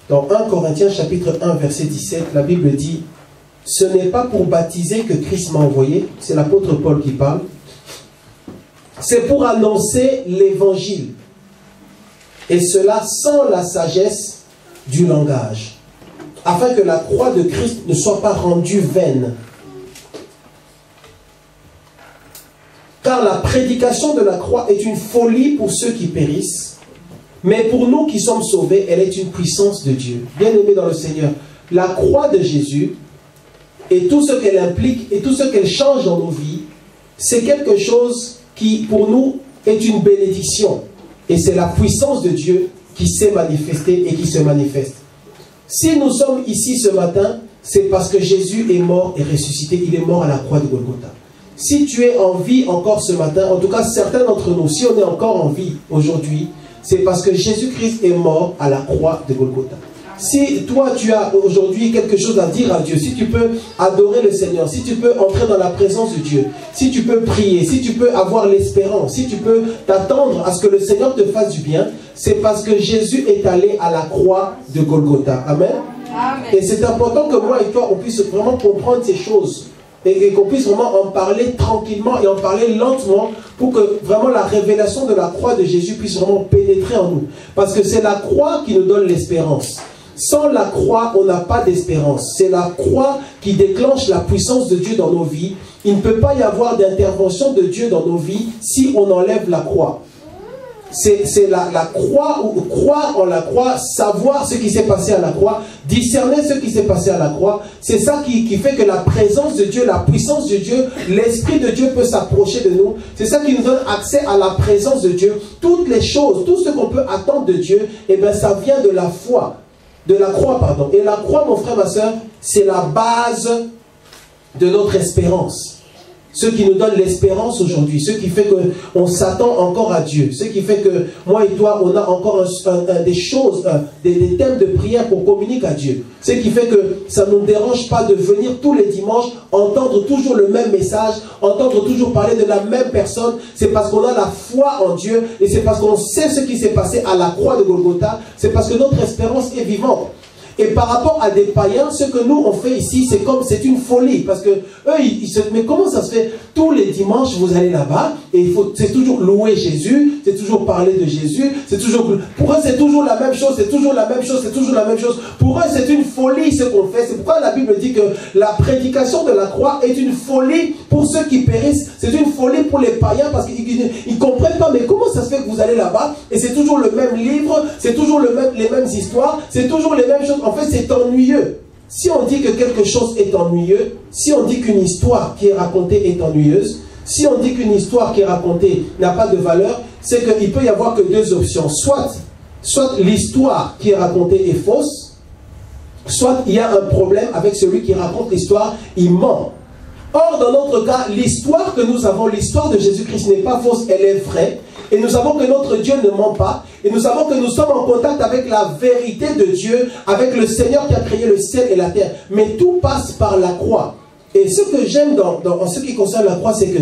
Dans 1 Corinthiens chapitre 1 verset 17, la Bible dit, « Ce n'est pas pour baptiser que Christ m'a envoyé. » C'est l'apôtre Paul qui parle. C'est pour annoncer l'évangile. Et cela sans la sagesse du langage. Afin que la croix de Christ ne soit pas rendue vaine. Car la prédication de la croix est une folie pour ceux qui périssent. Mais pour nous qui sommes sauvés, elle est une puissance de Dieu. Bien-aimés dans le Seigneur, la croix de Jésus et tout ce qu'elle implique et tout ce qu'elle change dans nos vies, c'est quelque chose qui, pour nous, est une bénédiction. Et c'est la puissance de Dieu qui s'est manifestée et qui se manifeste. Si nous sommes ici ce matin, c'est parce que Jésus est mort et ressuscité. Il est mort à la croix de Golgotha. Si tu es en vie encore ce matin, en tout cas certains d'entre nous, si on est encore en vie aujourd'hui, c'est parce que Jésus-Christ est mort à la croix de Golgotha. Si toi tu as aujourd'hui quelque chose à dire à Dieu, si tu peux adorer le Seigneur, si tu peux entrer dans la présence de Dieu, si tu peux prier, si tu peux avoir l'espérance, si tu peux t'attendre à ce que le Seigneur te fasse du bien, c'est parce que Jésus est allé à la croix de Golgotha. Amen. Amen. Et c'est important que moi et toi on puisse vraiment comprendre ces choses. Et qu'on puisse vraiment en parler tranquillement et en parler lentement pour que vraiment la révélation de la croix de Jésus puisse vraiment pénétrer en nous. Parce que c'est la croix qui nous donne l'espérance. Sans la croix, on n'a pas d'espérance. C'est la croix qui déclenche la puissance de Dieu dans nos vies. Il ne peut pas y avoir d'intervention de Dieu dans nos vies si on enlève la croix. C'est la croix, ou croire en la croix, savoir ce qui s'est passé à la croix, discerner ce qui s'est passé à la croix. C'est ça qui fait que la présence de Dieu, la puissance de Dieu, l'Esprit de Dieu peut s'approcher de nous. C'est ça qui nous donne accès à la présence de Dieu. Toutes les choses, tout ce qu'on peut attendre de Dieu, eh bien ça vient de la foi, de la croix, pardon. Et la croix, mon frère, ma soeur, c'est la base de notre espérance. Ce qui nous donne l'espérance aujourd'hui, ce qui fait qu'on s'attend encore à Dieu, ce qui fait que moi et toi, on a encore des choses, des thèmes de prière qu'on communique à Dieu. Ce qui fait que ça ne nous dérange pas de venir tous les dimanches, entendre toujours le même message, entendre toujours parler de la même personne. C'est parce qu'on a la foi en Dieu et c'est parce qu'on sait ce qui s'est passé à la croix de Golgotha. C'est parce que notre espérance est vivante. Et par rapport à des païens, ce que nous on fait ici, c'est une folie. Parce que eux, ils se disent, mais comment ça se fait? Tous les dimanches, vous allez là-bas, et c'est toujours louer Jésus, c'est toujours parler de Jésus, pour eux, c'est toujours la même chose, c'est toujours la même chose, c'est toujours la même chose. Pour eux, c'est une folie ce qu'on fait. C'est pourquoi la Bible dit que la prédication de la croix est une folie pour ceux qui périssent. C'est une folie pour les païens parce qu'ils ne comprennent pas, mais comment ça se fait que vous allez là-bas, et c'est toujours le même livre, c'est toujours les mêmes histoires, c'est toujours les mêmes choses. En fait, c'est ennuyeux. Si on dit que quelque chose est ennuyeux, si on dit qu'une histoire qui est racontée est ennuyeuse, si on dit qu'une histoire qui est racontée n'a pas de valeur, c'est qu'il peut y avoir que deux options. Soit l'histoire qui est racontée est fausse, soit il y a un problème avec celui qui raconte l'histoire, il ment. Or, dans notre cas, l'histoire que nous avons, l'histoire de Jésus-Christ n'est pas fausse, elle est vraie. Et nous savons que notre Dieu ne ment pas. Et nous savons que nous sommes en contact avec la vérité de Dieu, avec le Seigneur qui a créé le ciel et la terre. Mais tout passe par la croix. Et ce que j'aime en ce qui concerne la croix, c'est que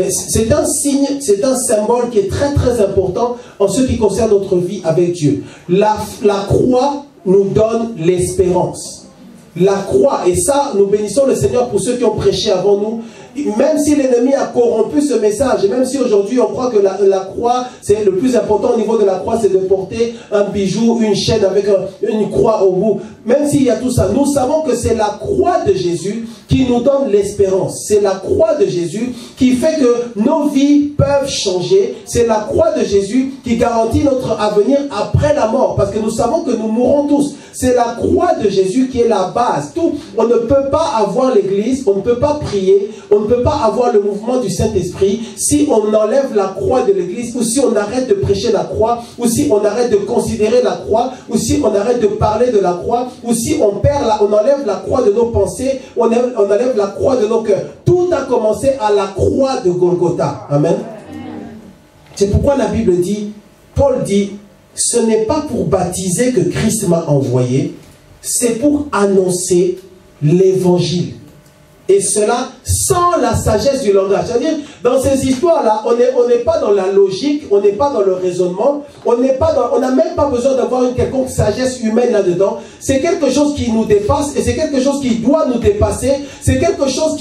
c'est un signe, c'est un symbole qui est très très important en ce qui concerne notre vie avec Dieu. La croix nous donne l'espérance. La croix, et ça, nous bénissons le Seigneur pour ceux qui ont prêché avant nous. Même si l'ennemi a corrompu ce message, et même si aujourd'hui on croit que la croix, c'est le plus important au niveau de la croix, c'est de porter un bijou, une chaîne avec une croix au bout. Même s'il y a tout ça, nous savons que c'est la croix de Jésus qui nous donne l'espérance. C'est la croix de Jésus qui fait que nos vies peuvent changer. C'est la croix de Jésus qui garantit notre avenir après la mort. Parce que nous savons que nous mourrons tous. C'est la croix de Jésus qui est la base. On ne peut pas avoir l'église, on ne peut pas prier, on ne peut pas avoir le mouvement du Saint-Esprit si on enlève la croix de l'église, ou si on arrête de prêcher la croix, ou si on arrête de considérer la croix, ou si on arrête de parler de la croix, ou si on enlève la croix de nos pensées, on enlève la croix de nos cœurs. Tout a commencé à la croix de Golgotha. Amen. C'est pourquoi la Bible dit, Paul dit, ce n'est pas pour baptiser que Christ m'a envoyé, c'est pour annoncer l'évangile. Et cela sans la sagesse du langage. C'est-à-dire, dans ces histoires-là, on n'est pas dans la logique, on n'est pas dans le raisonnement, on n'a même pas besoin d'avoir une quelconque sagesse humaine là-dedans. C'est quelque chose qui nous dépasse et c'est quelque chose qui doit nous dépasser. C'est quelque chose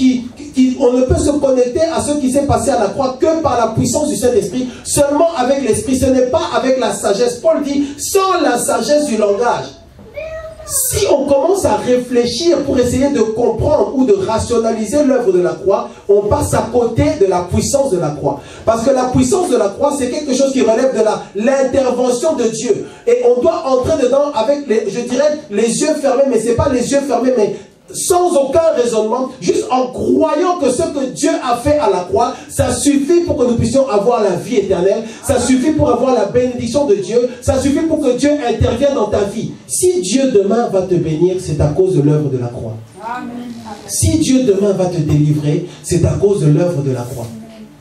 on ne peut se connecter à ce qui s'est passé à la croix que par la puissance du Saint-Esprit, seulement avec l'Esprit. Ce n'est pas avec la sagesse. Paul dit, sans la sagesse du langage. Si on commence à réfléchir pour essayer de comprendre ou de rationaliser l'œuvre de la croix, on passe à côté de la puissance de la croix. Parce que la puissance de la croix, c'est quelque chose qui relève de l'intervention de Dieu. Et on doit entrer dedans avec, je dirais, les yeux fermés, mais ce n'est pas les yeux fermés, mais sans aucun raisonnement, juste en croyant que ce que Dieu a fait à la croix, ça suffit pour que nous puissions avoir la vie éternelle, ça suffit pour avoir la bénédiction de Dieu, ça suffit pour que Dieu intervienne dans ta vie. Si Dieu demain va te bénir, c'est à cause de l'œuvre de la croix. Si Dieu demain va te délivrer, c'est à cause de l'œuvre de la croix.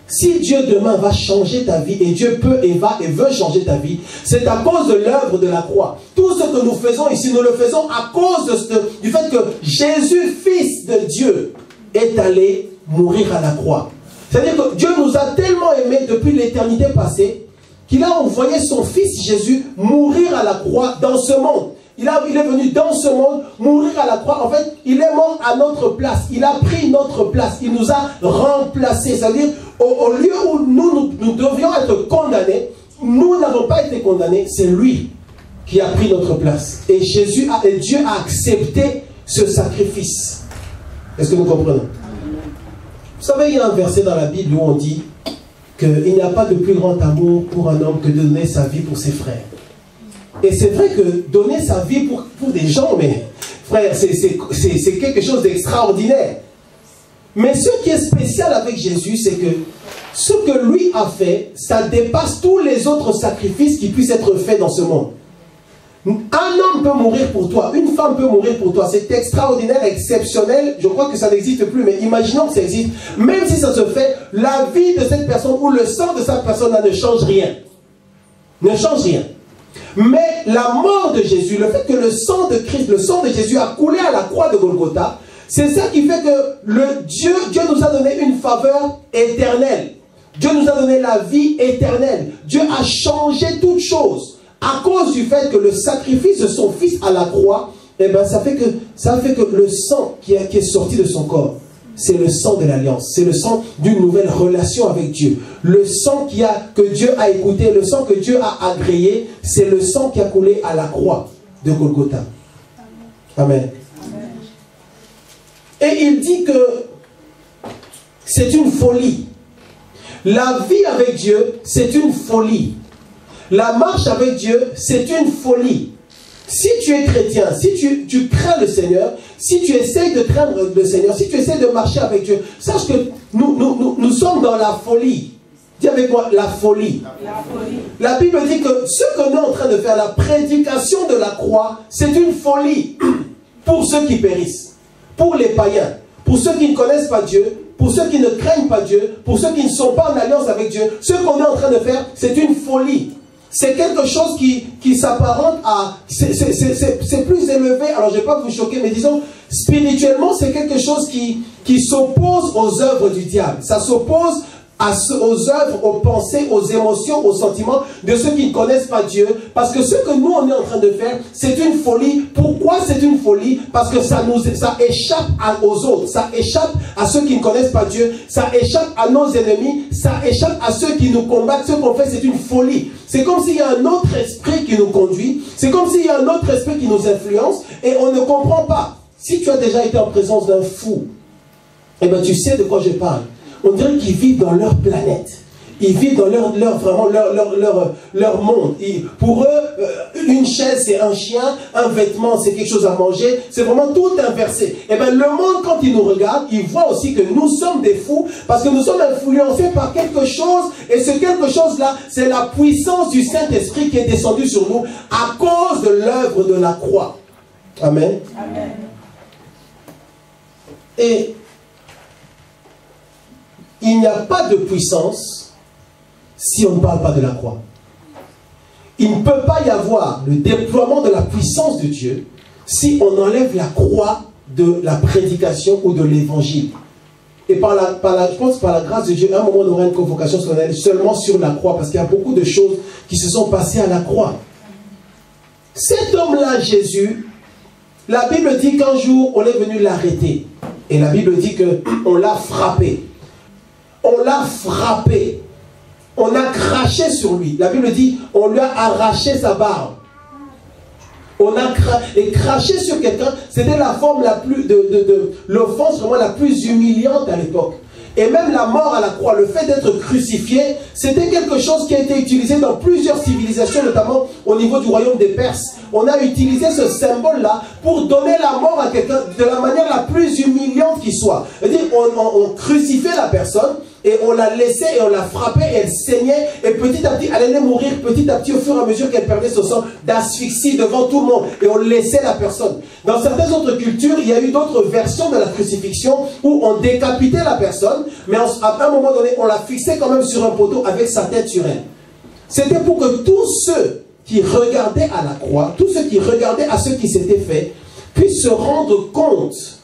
Si Dieu demain va changer ta vie, et Dieu peut et va et veut changer ta vie, c'est à cause de l'œuvre de la croix. Tout ce que nous faisons ici, nous le faisons à cause du fait que Jésus, Fils de Dieu, est allé mourir à la croix. C'est-à-dire que Dieu nous a tellement aimés depuis l'éternité passée, qu'il a envoyé son Fils Jésus mourir à la croix dans ce monde. Il est venu dans ce monde mourir à la croix. En fait, il est mort à notre place. Il a pris notre place. Il nous a remplacés. C'est-à-dire, au lieu où nous devions être condamnés, nous n'avons pas été condamnés. C'est lui qui a pris notre place. Et Dieu a accepté ce sacrifice. Est-ce que nous comprenons? Vous savez, il y a un verset dans la Bible où on dit qu'il n'y a pas de plus grand amour pour un homme que de donner sa vie pour ses frères. Et c'est vrai que donner sa vie pour des gens, mais frère, c'est quelque chose d'extraordinaire. Mais ce qui est spécial avec Jésus, c'est que ce que lui a fait, ça dépasse tous les autres sacrifices qui puissent être faits dans ce monde. Un homme peut mourir pour toi, une femme peut mourir pour toi. C'est extraordinaire, exceptionnel. Je crois que ça n'existe plus, mais imaginons que ça existe. Même si ça se fait, la vie de cette personne ou le sang de cette personne ne change rien. Ne change rien. Mais la mort de Jésus, le fait que le sang de Christ, le sang de Jésus a coulé à la croix de Golgotha, c'est ça qui fait que Dieu nous a donné une faveur éternelle. Dieu nous a donné la vie éternelle. Dieu a changé toutes choses à cause du fait que le sacrifice de son Fils à la croix, eh ben, ça fait que le sang qui est sorti de son corps, c'est le sang de l'alliance, c'est le sang d'une nouvelle relation avec Dieu. Le sang que Dieu a écouté, le sang que Dieu a agréé, c'est le sang qui a coulé à la croix de Golgotha. Amen. Et il dit que c'est une folie. La vie avec Dieu, c'est une folie. La marche avec Dieu, c'est une folie. Si tu es chrétien, si tu crains le Seigneur, si tu essaies de craindre le Seigneur, si tu essaies de marcher avec Dieu, sache que nous sommes dans la folie. Dis avec moi, la folie. La Bible dit que ce que nous sommes en train de faire, la prédication de la croix, c'est une folie pour ceux qui périssent, pour les païens, pour ceux qui ne connaissent pas Dieu, pour ceux qui ne craignent pas Dieu, pour ceux qui ne sont pas en alliance avec Dieu. Ce qu'on est en train de faire, c'est une folie. C'est quelque chose qui s'apparente à... C'est plus élevé, alors je ne vais pas vous choquer, mais disons, spirituellement, c'est quelque chose qui s'oppose aux œuvres du diable. Ça s'oppose aux œuvres, aux pensées, aux émotions, aux sentiments de ceux qui ne connaissent pas Dieu. Parce que ce que nous, on est en train de faire, c'est une folie. Pourquoi c'est une folie? Parce que ça échappe aux autres. Ça échappe à ceux qui ne connaissent pas Dieu. Ça échappe à nos ennemis. Ça échappe à ceux qui nous combattent. Ce qu'on fait, c'est une folie. C'est comme s'il y a un autre esprit qui nous conduit. C'est comme s'il y a un autre esprit qui nous influence. Et on ne comprend pas. Si tu as déjà été en présence d'un fou, eh bien tu sais de quoi je parle. On dirait qu'ils vivent dans leur planète. Ils vivent dans leur monde. Pour eux, une chaise, c'est un chien. Un vêtement, c'est quelque chose à manger. C'est vraiment tout inversé. Et bien, le monde, quand il nous regarde, il voit aussi que nous sommes des fous parce que nous sommes influencés par quelque chose. Et ce quelque chose-là, c'est la puissance du Saint-Esprit qui est descendue sur nous à cause de l'œuvre de la croix. Amen. Amen. Et il n'y a pas de puissance si on ne parle pas de la croix. Il ne peut pas y avoir le déploiement de la puissance de Dieu si on enlève la croix de la prédication ou de l'évangile. Et je pense que par la grâce de Dieu, à un moment, on aura une convocation solennelle seulement sur la croix, parce qu'il y a beaucoup de choses qui se sont passées à la croix. Cet homme-là, Jésus, la Bible dit qu'un jour, on est venu l'arrêter. Et la Bible dit qu'on l'a frappé. On l'a frappé. On a craché sur lui. La Bible dit, on lui a arraché sa barbe. On a craché sur quelqu'un, c'était la forme la plus l'offense vraiment la plus humiliante à l'époque. Et même la mort à la croix, le fait d'être crucifié, c'était quelque chose qui a été utilisé dans plusieurs civilisations, notamment au niveau du royaume des Perses. On a utilisé ce symbole-là pour donner la mort à quelqu'un de la manière la plus humiliante qui soit. C'est-à-dire, on crucifiait la personne, et on la laissait et on la frappait et elle saignait. Et petit à petit, elle allait mourir petit à petit au fur et à mesure qu'elle perdait son sang d'asphyxie devant tout le monde. Et on laissait la personne. Dans certaines autres cultures, il y a eu d'autres versions de la crucifixion où on décapitait la personne, mais à un moment donné, on la fixait quand même sur un poteau avec sa tête sur elle. C'était pour que tous ceux qui regardaient à la croix, tous ceux qui regardaient à ce qui s'était fait, puissent se rendre compte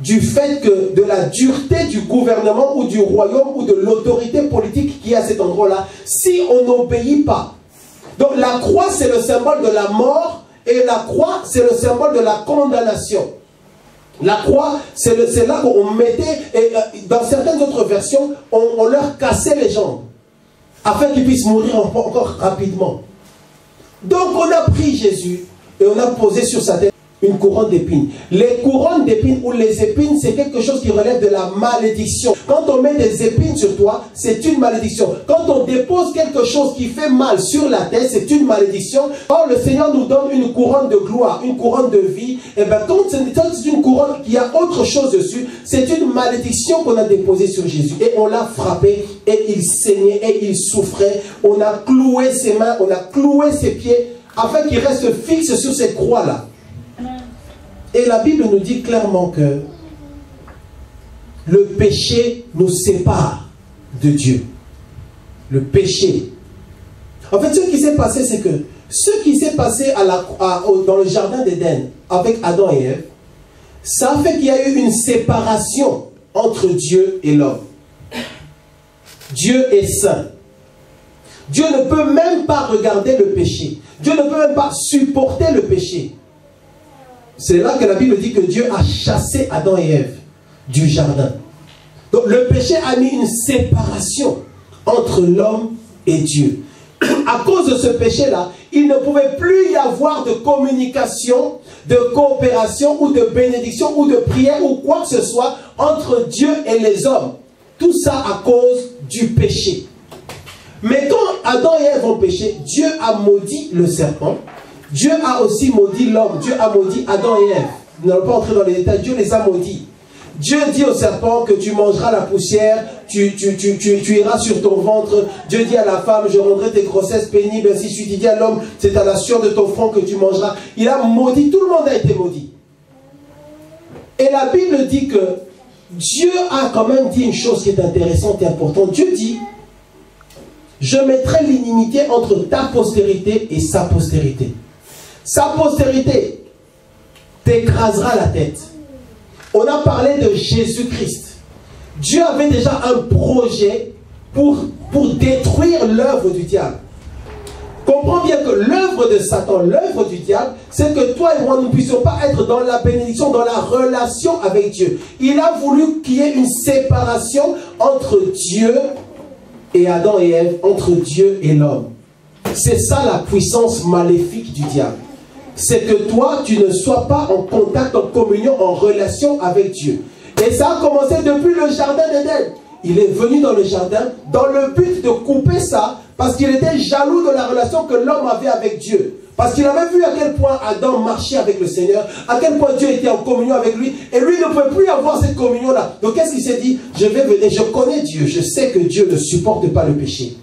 du fait que de la dureté du gouvernement ou du royaume ou de l'autorité politique qui est à cet endroit-là, si on n'obéit pas. Donc la croix, c'est le symbole de la mort et la croix, c'est le symbole de la condamnation. La croix, c'est là qu'on mettait, et dans certaines autres versions, on leur cassait les jambes afin qu'ils puissent mourir encore rapidement. Donc on a pris Jésus et on a posé sur sa tête une couronne d'épines. Les couronnes d'épines ou les épines, c'est quelque chose qui relève de la malédiction. Quand on met des épines sur toi, c'est une malédiction. Quand on dépose quelque chose qui fait mal sur la tête, c'est une malédiction. Or, le Seigneur nous donne une couronne de gloire, une couronne de vie. Et bien, quand c'est une couronne qui a autre chose dessus, c'est une malédiction qu'on a déposée sur Jésus. Et on l'a frappé, et il saignait, et il souffrait. On a cloué ses mains, on a cloué ses pieds, afin qu'il reste fixe sur cette croix-là. Et la Bible nous dit clairement que le péché nous sépare de Dieu. Le péché. En fait, ce qui s'est passé, c'est que ce qui s'est passé dans le jardin d'Éden avec Adam et Ève, ça a fait qu'il y a eu une séparation entre Dieu et l'homme. Dieu est saint. Dieu ne peut même pas regarder le péché. Dieu ne peut même pas supporter le péché. C'est là que la Bible dit que Dieu a chassé Adam et Ève du jardin. Donc le péché a mis une séparation entre l'homme et Dieu. À cause de ce péché-là, il ne pouvait plus y avoir de communication, de coopération ou de bénédiction ou de prière ou quoi que ce soit entre Dieu et les hommes. Tout ça à cause du péché. Mais quand Adam et Ève ont péché, Dieu a maudit le serpent. Dieu a aussi maudit l'homme. Dieu a maudit Adam et Ève. Nous n'allons pas entrer dans les détails. Dieu les a maudits. Dieu dit au serpent que tu mangeras la poussière, tu iras sur ton ventre. Dieu dit à la femme, je rendrai tes grossesses pénibles, ainsi de suite. Il dit à l'homme, c'est à la sueur de ton front que tu mangeras. Il a maudit, tout le monde a été maudit. Et la Bible dit que Dieu a quand même dit une chose qui est intéressante et importante. Dieu dit, je mettrai l'inimité entre ta postérité et sa postérité. Sa postérité t'écrasera la tête. On a parlé de Jésus-Christ. Dieu avait déjà un projet pour détruire l'œuvre du diable. Comprends bien que l'œuvre de Satan, l'œuvre du diable, c'est que toi et moi, nous ne puissions pas être dans la bénédiction, dans la relation avec Dieu. Il a voulu qu'il y ait une séparation entre Dieu et Adam et Ève, entre Dieu et l'homme. C'est ça la puissance maléfique du diable. C'est que toi, tu ne sois pas en contact, en communion, en relation avec Dieu. Et ça a commencé depuis le jardin d'Éden. Il est venu dans le jardin dans le but de couper ça, parce qu'il était jaloux de la relation que l'homme avait avec Dieu. Parce qu'il avait vu à quel point Adam marchait avec le Seigneur, à quel point Dieu était en communion avec lui, et lui ne pouvait plus avoir cette communion-là. Donc qu'est-ce qu'il s'est dit? Je vais venir, je connais Dieu, je sais que Dieu ne supporte pas le péché.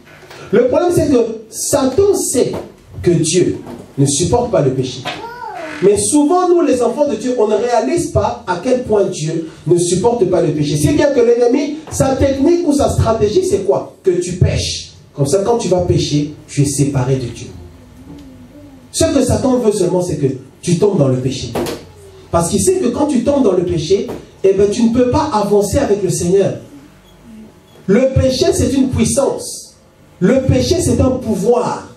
Le problème c'est que Satan sait que Dieu ne supporte pas le péché. Mais souvent, nous, les enfants de Dieu, on ne réalise pas à quel point Dieu ne supporte pas le péché. Si bien que l'ennemi, sa technique ou sa stratégie, c'est quoi? Que tu pêches. Comme ça, quand tu vas pécher, tu es séparé de Dieu. Ce que Satan veut seulement, c'est que tu tombes dans le péché. Parce qu'il sait que quand tu tombes dans le péché, eh ben, tu ne peux pas avancer avec le Seigneur. Le péché, c'est une puissance. Le péché, c'est un pouvoir.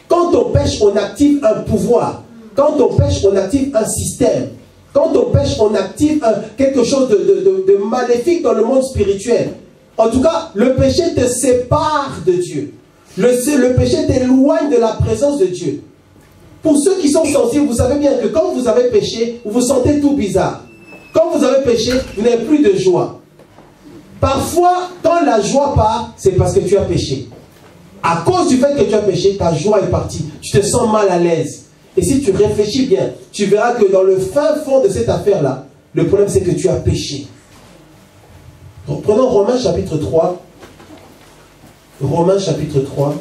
Quand on pêche, on active un pouvoir. Quand on pêche, on active un système. Quand on pêche, on active quelque chose de maléfique dans le monde spirituel. En tout cas, le péché te sépare de Dieu. Le péché t'éloigne de la présence de Dieu. Pour ceux qui sont sensibles, vous savez bien que quand vous avez péché, vous vous sentez tout bizarre. Quand vous avez péché, vous n'avez plus de joie. Parfois, quand la joie part, c'est parce que tu as péché. À cause du fait que tu as péché, ta joie est partie. Tu te sens mal à l'aise. Et si tu réfléchis bien, tu verras que dans le fin fond de cette affaire-là, le problème c'est que tu as péché. Prenons Romains chapitre 3. Romains chapitre 3.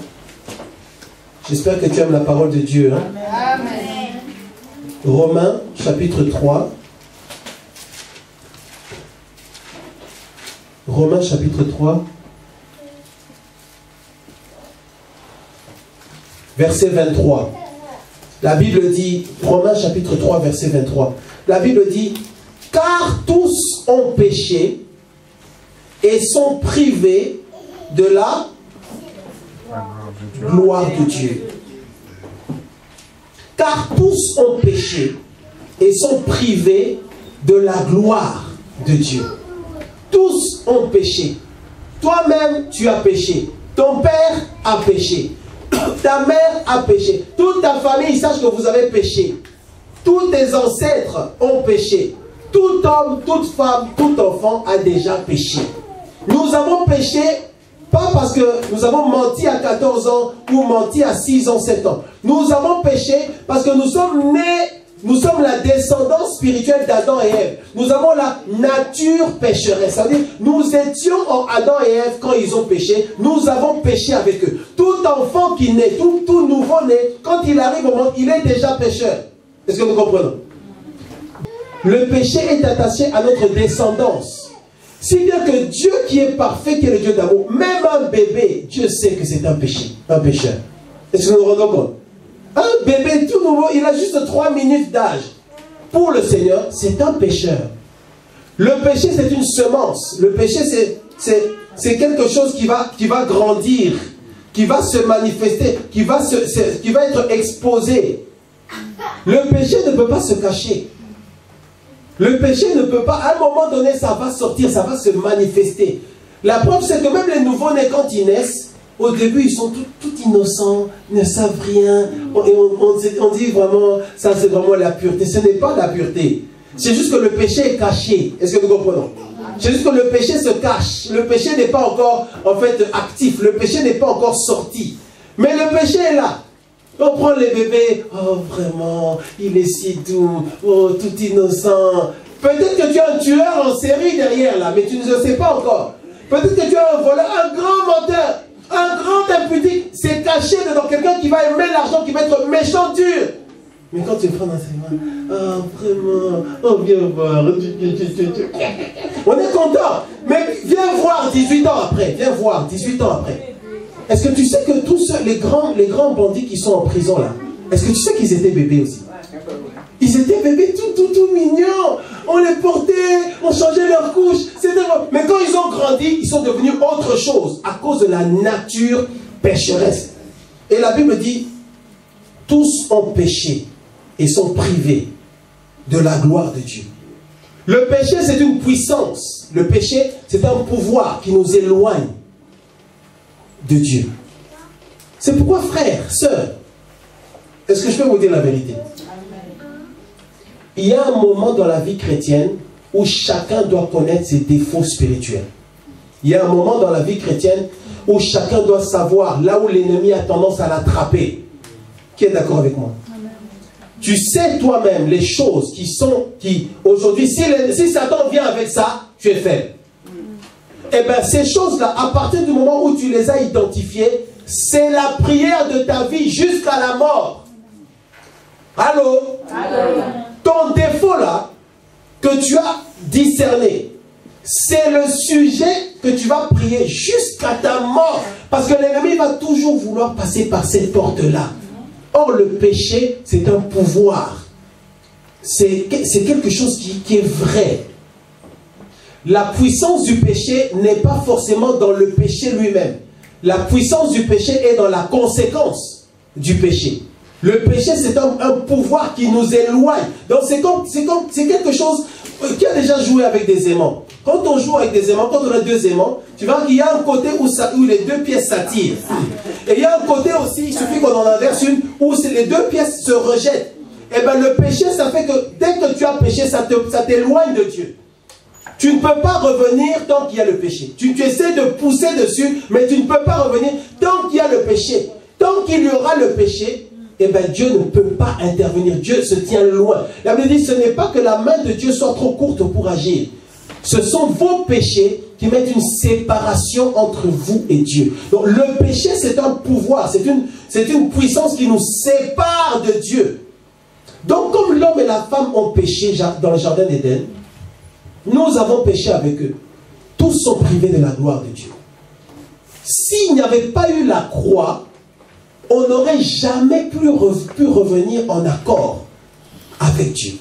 J'espère que tu aimes la parole de Dieu. Hein? Amen. Romains chapitre 3. Romains chapitre 3. Verset 23. La Bible dit, Romains chapitre 3, verset 23. La Bible dit, car tous ont péché et sont privés de la gloire de Dieu. Car tous ont péché et sont privés de la gloire de Dieu. Tous ont péché. Toi-même, tu as péché. Ton père a péché. Ta mère a péché. Toute ta famille sache que vous avez péché. Tous tes ancêtres ont péché. Tout homme, toute femme, tout enfant a déjà péché. Nous avons péché pas parce que nous avons menti à 14 ans ou menti à 6 ans, 7 ans. Nous avons péché parce que nous sommes nés, nous sommes la descendance spirituelle d'Adam et Ève. Nous avons la nature pécheresse. C'est-à-dire, nous étions en Adam et Ève quand ils ont péché. Nous avons péché avec eux. Tout enfant qui naît, tout nouveau-né, quand il arrive au monde, il est déjà pécheur. Est-ce que nous comprenons? Le péché est attaché à notre descendance. Si bien que Dieu qui est parfait, qui est le Dieu d'amour, même un bébé, Dieu sait que c'est un péché, un pécheur. Est-ce que nous nous rendons compte? Un bébé tout nouveau, il a juste 3 minutes d'âge. Pour le Seigneur, c'est un pécheur. Le péché, c'est une semence. Le péché, c'est quelque chose qui va grandir, qui va se manifester, qui va être exposé. Le péché ne peut pas se cacher. Le péché ne peut pas, à un moment donné, ça va sortir, ça va se manifester. La preuve, c'est que même les nouveaux-nés, quand ils naissent, au début, ils sont tout innocents, ne savent rien. On dit vraiment, ça c'est vraiment la pureté. Ce n'est pas la pureté. C'est juste que le péché est caché. Est-ce que nous comprenons? C'est juste que le péché se cache. Le péché n'est pas encore, en fait, actif. Le péché n'est pas encore sorti. Mais le péché est là. On prend les bébés, oh vraiment, il est si doux, oh tout innocent. Peut-être que tu as un tueur en série derrière là, mais tu ne le sais pas encore. Peut-être que tu as un voleur, un grand menteur, un grand impudique. C'est caché dedans quelqu'un qui va aimer l'argent, qui va être méchant, dur. Mais quand tu prends dans ses mains, oh vraiment, oh viens voir. On est content, mais viens voir 18 ans après, viens voir 18 ans après. Est-ce que tu sais que tous ceux, les grands bandits qui sont en prison là, est-ce que tu sais qu'ils étaient bébés aussi? Ils étaient bébés tout mignons. On les portait, on changeait leurs couches. Mais quand ils ont grandi, ils sont devenus autre chose à cause de la nature pécheresse. Et la Bible dit, tous ont péché et sont privés de la gloire de Dieu. Le péché, c'est une puissance. Le péché, c'est un pouvoir qui nous éloigne de Dieu. C'est pourquoi, frères, sœurs, est-ce que je peux vous dire la vérité? Il y a un moment dans la vie chrétienne où chacun doit connaître ses défauts spirituels. Il y a un moment dans la vie chrétienne où chacun doit savoir là où l'ennemi a tendance à l'attraper. Qui est d'accord avec moi? Tu sais toi-même les choses qui aujourd'hui, si Satan vient avec ça, tu es faible. Eh bien, ces choses-là, à partir du moment où tu les as identifiées, c'est la prière de ta vie jusqu'à la mort. Allô? Allô? Ton défaut-là, que tu as discerné, c'est le sujet que tu vas prier jusqu'à ta mort. Parce que l'ennemi va toujours vouloir passer par cette porte-là. Or, le péché, c'est un pouvoir. c'est quelque chose qui est vrai. La puissance du péché n'est pas forcément dans le péché lui-même. La puissance du péché est dans la conséquence du péché. Le péché, c'est un pouvoir qui nous éloigne. Donc c'est quelque chose qui a déjà joué avec des aimants. Quand on joue avec des aimants, quand on a deux aimants, tu vois qu'il y a un côté où les deux pièces s'attirent. Et il y a un côté aussi, il suffit qu'on en inverse une, où les deux pièces se rejettent. Et bien le péché, ça fait que dès que tu as péché, ça t'éloigne de Dieu. Tu ne peux pas revenir tant qu'il y a le péché. Tu essaies de pousser dessus, mais tu ne peux pas revenir tant qu'il y a le péché. Tant qu'il y aura le péché, eh bien Dieu ne peut pas intervenir. Dieu se tient loin. La Bible dit, ce n'est pas que la main de Dieu soit trop courte pour agir. Ce sont vos péchés qui mettent une séparation entre vous et Dieu. Donc le péché, c'est un pouvoir, c'est une puissance qui nous sépare de Dieu. Donc comme l'homme et la femme ont péché dans le jardin d'Éden, nous avons péché avec eux. Tous sont privés de la gloire de Dieu. S'il n'y avait pas eu la croix, on n'aurait jamais pu revenir en accord avec Dieu.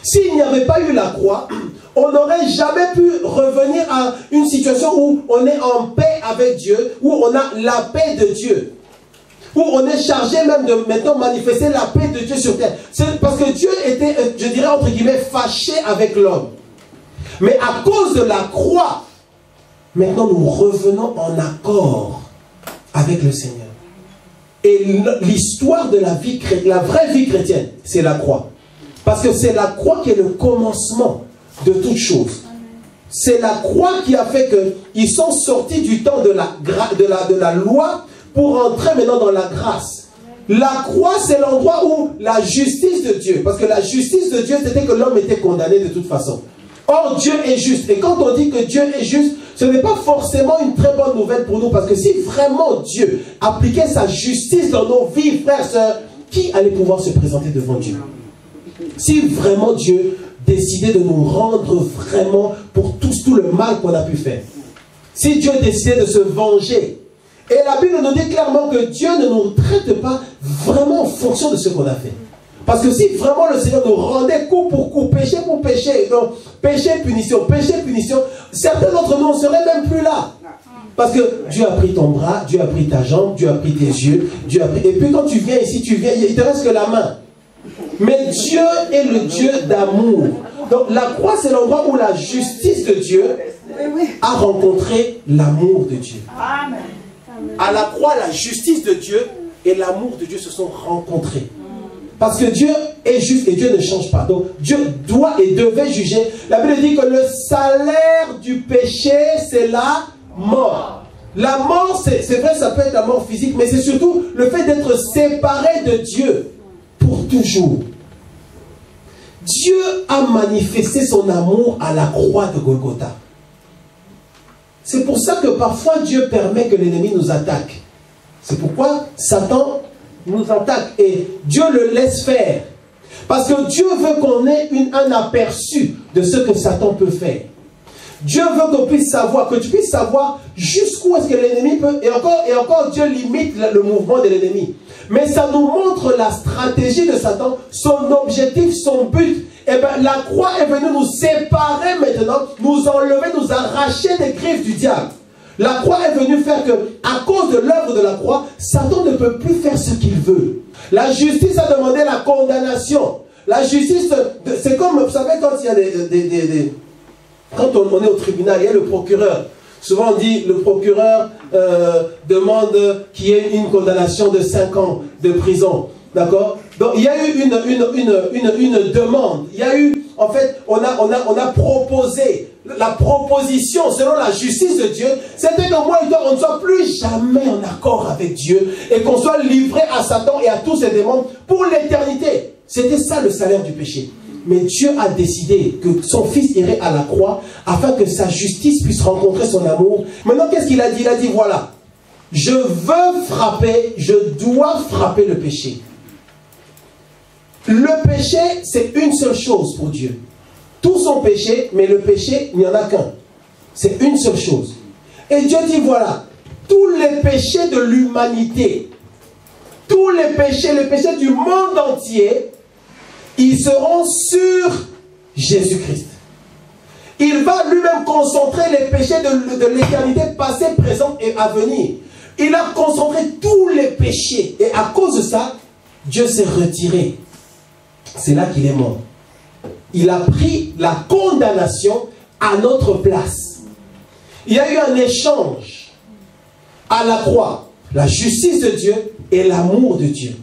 S'il n'y avait pas eu la croix, on n'aurait jamais pu revenir à une situation où on est en paix avec Dieu, où on a la paix de Dieu, où on est chargé même de maintenant manifester la paix de Dieu sur terre. C'est parce que Dieu était, je dirais entre guillemets, fâché avec l'homme. Mais à cause de la croix, maintenant nous revenons en accord avec le Seigneur. Et l'histoire de la vie chrétienne, la vraie vie chrétienne, c'est la croix. Parce que c'est la croix qui est le commencement de toute chose. C'est la croix qui a fait qu'ils sont sortis du temps de la loi pour entrer maintenant dans la grâce. La croix, c'est l'endroit où la justice de Dieu, parce que la justice de Dieu, c'était que l'homme était condamné de toute façon. Or, Dieu est juste. Et quand on dit que Dieu est juste, ce n'est pas forcément une très bonne nouvelle pour nous. Parce que si vraiment Dieu appliquait sa justice dans nos vies, frères, sœurs, qui allait pouvoir se présenter devant Dieu? Si vraiment Dieu décidait de nous rendre vraiment pour tout le mal qu'on a pu faire. Si Dieu décidait de se venger. Et la Bible nous dit clairement que Dieu ne nous traite pas vraiment en fonction de ce qu'on a fait. Parce que si vraiment le Seigneur nous rendait coup pour coup, péché pour péché, donc péché, punition, certains d'entre nous ne seraient même plus là. Parce que Dieu a pris ton bras, Dieu a pris ta jambe, Dieu a pris tes yeux, Dieu a pris... Et puis quand tu viens ici, il te reste que la main. Mais Dieu est le Dieu d'amour. Donc la croix, c'est l'endroit où la justice de Dieu a rencontré l'amour de Dieu. À la croix, la justice de Dieu et l'amour de Dieu se sont rencontrés. Parce que Dieu est juste et Dieu ne change pas. Donc Dieu doit et devait juger. La Bible dit que le salaire du péché, c'est la mort. La mort, c'est vrai, ça peut être la mort physique, mais c'est surtout le fait d'être séparé de Dieu pour toujours. Dieu a manifesté son amour à la croix de Golgotha. C'est pour ça que parfois Dieu permet que l'ennemi nous attaque. C'est pourquoi Satan nous attaque et Dieu le laisse faire. Parce que Dieu veut qu'on ait un aperçu de ce que Satan peut faire. Dieu veut qu'on puisse savoir, que tu puisses savoir jusqu'où est-ce que l'ennemi peut... Et encore Dieu limite le mouvement de l'ennemi. Mais ça nous montre la stratégie de Satan, son objectif, son but. Et bien la croix est venue nous séparer maintenant, nous enlever, nous arracher des griffes du diable. La croix est venue faire que, à cause de l'œuvre de la croix, Satan ne peut plus faire ce qu'il veut. La justice a demandé la condamnation. La justice, c'est comme, vous savez, quand il y a quand on est au tribunal, il y a le procureur. Souvent on dit, le procureur demande qu'il y ait une condamnation de 5 ans de prison. D'accord? Donc il y a eu une demande. Il y a eu, en fait, on a proposé. La proposition, selon la justice de Dieu, c'était que moi et toi, on ne soit plus jamais en accord avec Dieu et qu'on soit livré à Satan et à tous ses démons pour l'éternité. C'était ça le salaire du péché. Mais Dieu a décidé que son fils irait à la croix afin que sa justice puisse rencontrer son amour. Maintenant, qu'est-ce qu'il a dit? Il a dit, voilà, je veux frapper, je dois frapper le péché. Le péché, c'est une seule chose pour Dieu. Tous sont péchés, mais le péché, il n'y en a qu'un. C'est une seule chose. Et Dieu dit, voilà, tous les péchés de l'humanité, tous les péchés du monde entier, ils seront sur Jésus-Christ. Il va lui-même concentrer les péchés de l'éternité passée, présente et à venir. Il a concentré tous les péchés. Et à cause de ça, Dieu s'est retiré. C'est là qu'il est mort. Il a pris la condamnation à notre place. Il y a eu un échange à la croix. La justice de Dieu et l'amour de Dieu.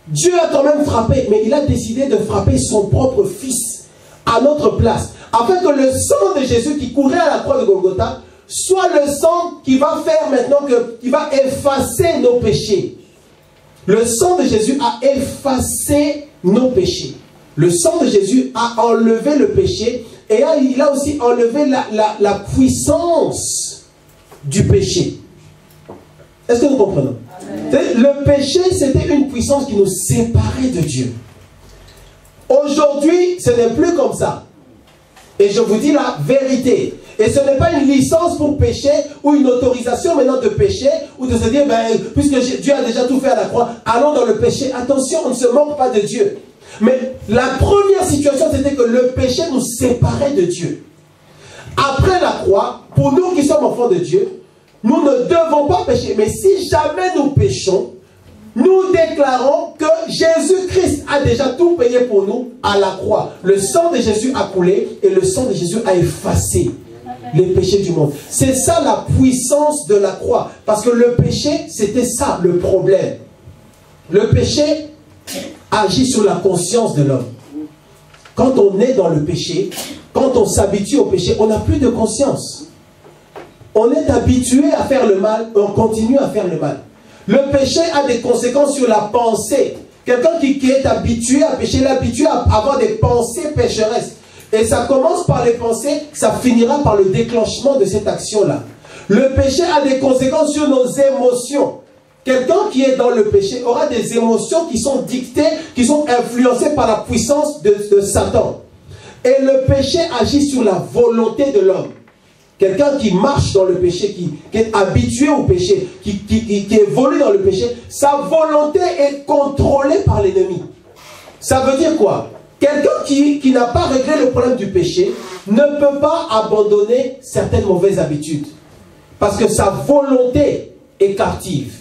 Dieu a quand même frappé, mais il a décidé de frapper son propre fils à notre place. Afin que le sang de Jésus qui courait à la croix de Golgotha soit le sang qui va faire maintenant qui va effacer nos péchés. Le sang de Jésus a effacé nos péchés. Le sang de Jésus a enlevé le péché et il a aussi enlevé la puissance du péché. Est-ce que nous comprenons? Le péché, c'était une puissance qui nous séparait de Dieu. Aujourd'hui, ce n'est plus comme ça. Et je vous dis la vérité. Et ce n'est pas une licence pour pécher ou une autorisation maintenant de pécher ou de se dire, ben, puisque Dieu a déjà tout fait à la croix, allons dans le péché. Attention, on ne se moque pas de Dieu. Mais la première situation, c'était que le péché nous séparait de Dieu. Après la croix, pour nous qui sommes enfants de Dieu, nous ne devons pas pécher. Mais si jamais nous péchons, nous déclarons que Jésus-Christ a déjà tout payé pour nous à la croix. Le sang de Jésus a coulé et le sang de Jésus a effacé les péchés du monde. C'est ça la puissance de la croix. Parce que le péché, c'était ça le problème. Le péché agit sur la conscience de l'homme. Quand on est dans le péché, quand on s'habitue au péché, on n'a plus de conscience. On est habitué à faire le mal, on continue à faire le mal. Le péché a des conséquences sur la pensée. Quelqu'un qui est habitué à pécher, il est habitué à avoir des pensées pécheresses. Et ça commence par les pensées, ça finira par le déclenchement de cette action-là. Le péché a des conséquences sur nos émotions. Quelqu'un qui est dans le péché aura des émotions qui sont dictées, qui sont influencées par la puissance de Satan. Et le péché agit sur la volonté de l'homme. Quelqu'un qui marche dans le péché, qui est habitué au péché, qui évolue dans le péché, sa volonté est contrôlée par l'ennemi. Ça veut dire quoi? Quelqu'un qui n'a pas réglé le problème du péché ne peut pas abandonner certaines mauvaises habitudes. Parce que sa volonté est captive.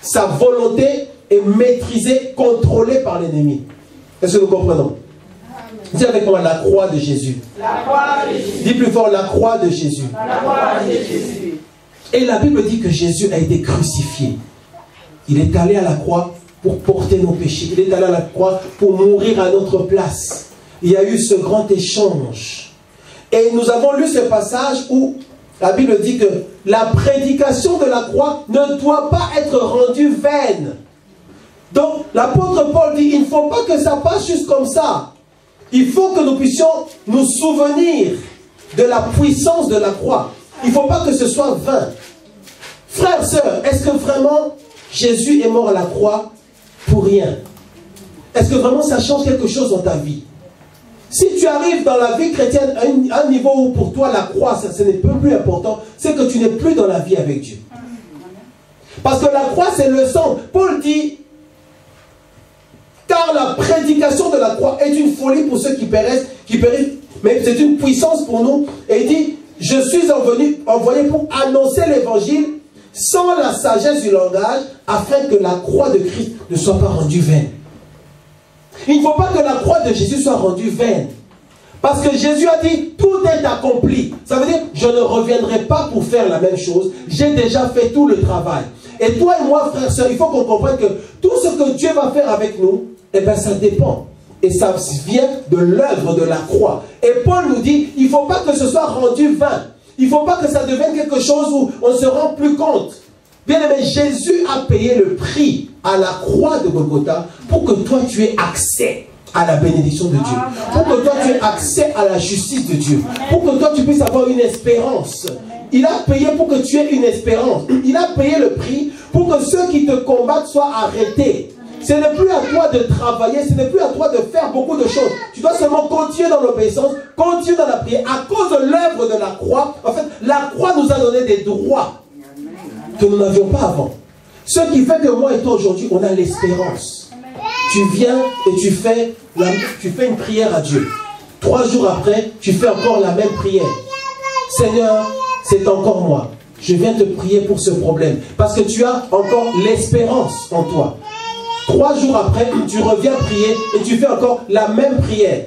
Sa volonté est maîtrisée, contrôlée par l'ennemi. Est-ce que nous comprenons? Dis avec moi la croix de Jésus. La croix de Jésus. Dis plus fort la croix de Jésus. La croix de Jésus. Et la Bible dit que Jésus a été crucifié. Il est allé à la croix pour porter nos péchés. Il est allé à la croix pour mourir à notre place. Il y a eu ce grand échange. Et nous avons lu ce passage où la Bible dit que la prédication de la croix ne doit pas être rendue vaine. Donc l'apôtre Paul dit, il ne faut pas que ça passe juste comme ça. Il faut que nous puissions nous souvenir de la puissance de la croix. Il ne faut pas que ce soit vain. Frères, sœurs, est-ce que vraiment Jésus est mort à la croix pour rien? Est-ce que vraiment ça change quelque chose dans ta vie? Si tu arrives dans la vie chrétienne à un niveau où pour toi la croix, ce n'est plus important, c'est que tu n'es plus dans la vie avec Dieu. Parce que la croix, c'est le sang. Paul dit, car la prédication de la croix est une folie pour ceux qui périssent, mais c'est une puissance pour nous. Et il dit, je suis envoyé pour annoncer l'évangile sans la sagesse du langage, afin que la croix de Christ ne soit pas rendue vaine. Il ne faut pas que la croix de Jésus soit rendue vaine. Parce que Jésus a dit, tout est accompli. Ça veut dire, je ne reviendrai pas pour faire la même chose. J'ai déjà fait tout le travail. Et toi et moi, frères, sœurs, il faut qu'on comprenne que tout ce que Dieu va faire avec nous, eh bien, ça dépend. Et ça vient de l'œuvre de la croix. Et Paul nous dit, il ne faut pas que ce soit rendu vain. Il ne faut pas que ça devienne quelque chose où on ne se rend plus compte. Bien aimé, Jésus a payé le prix à la croix de Golgotha pour que toi tu aies accès à la bénédiction de Dieu. Pour que toi tu aies accès à la justice de Dieu. Pour que toi tu puisses avoir une espérance. Il a payé pour que tu aies une espérance. Il a payé le prix pour que ceux qui te combattent soient arrêtés. Ce n'est plus à toi de travailler, ce n'est plus à toi de faire beaucoup de choses. Tu dois seulement continuer dans l'obéissance, continuer dans la prière. À cause de l'œuvre de la croix, en fait, la croix nous a donné des droits que nous n'avions pas avant. Ce qui fait que moi et toi aujourd'hui, on a l'espérance. tu viens et tu fais une prière à Dieu. 3 jours après, tu fais encore la même prière. Seigneur, c'est encore moi. Je viens te prier pour ce problème. Parce que tu as encore l'espérance en toi. 3 jours après, tu reviens prier et tu fais encore la même prière.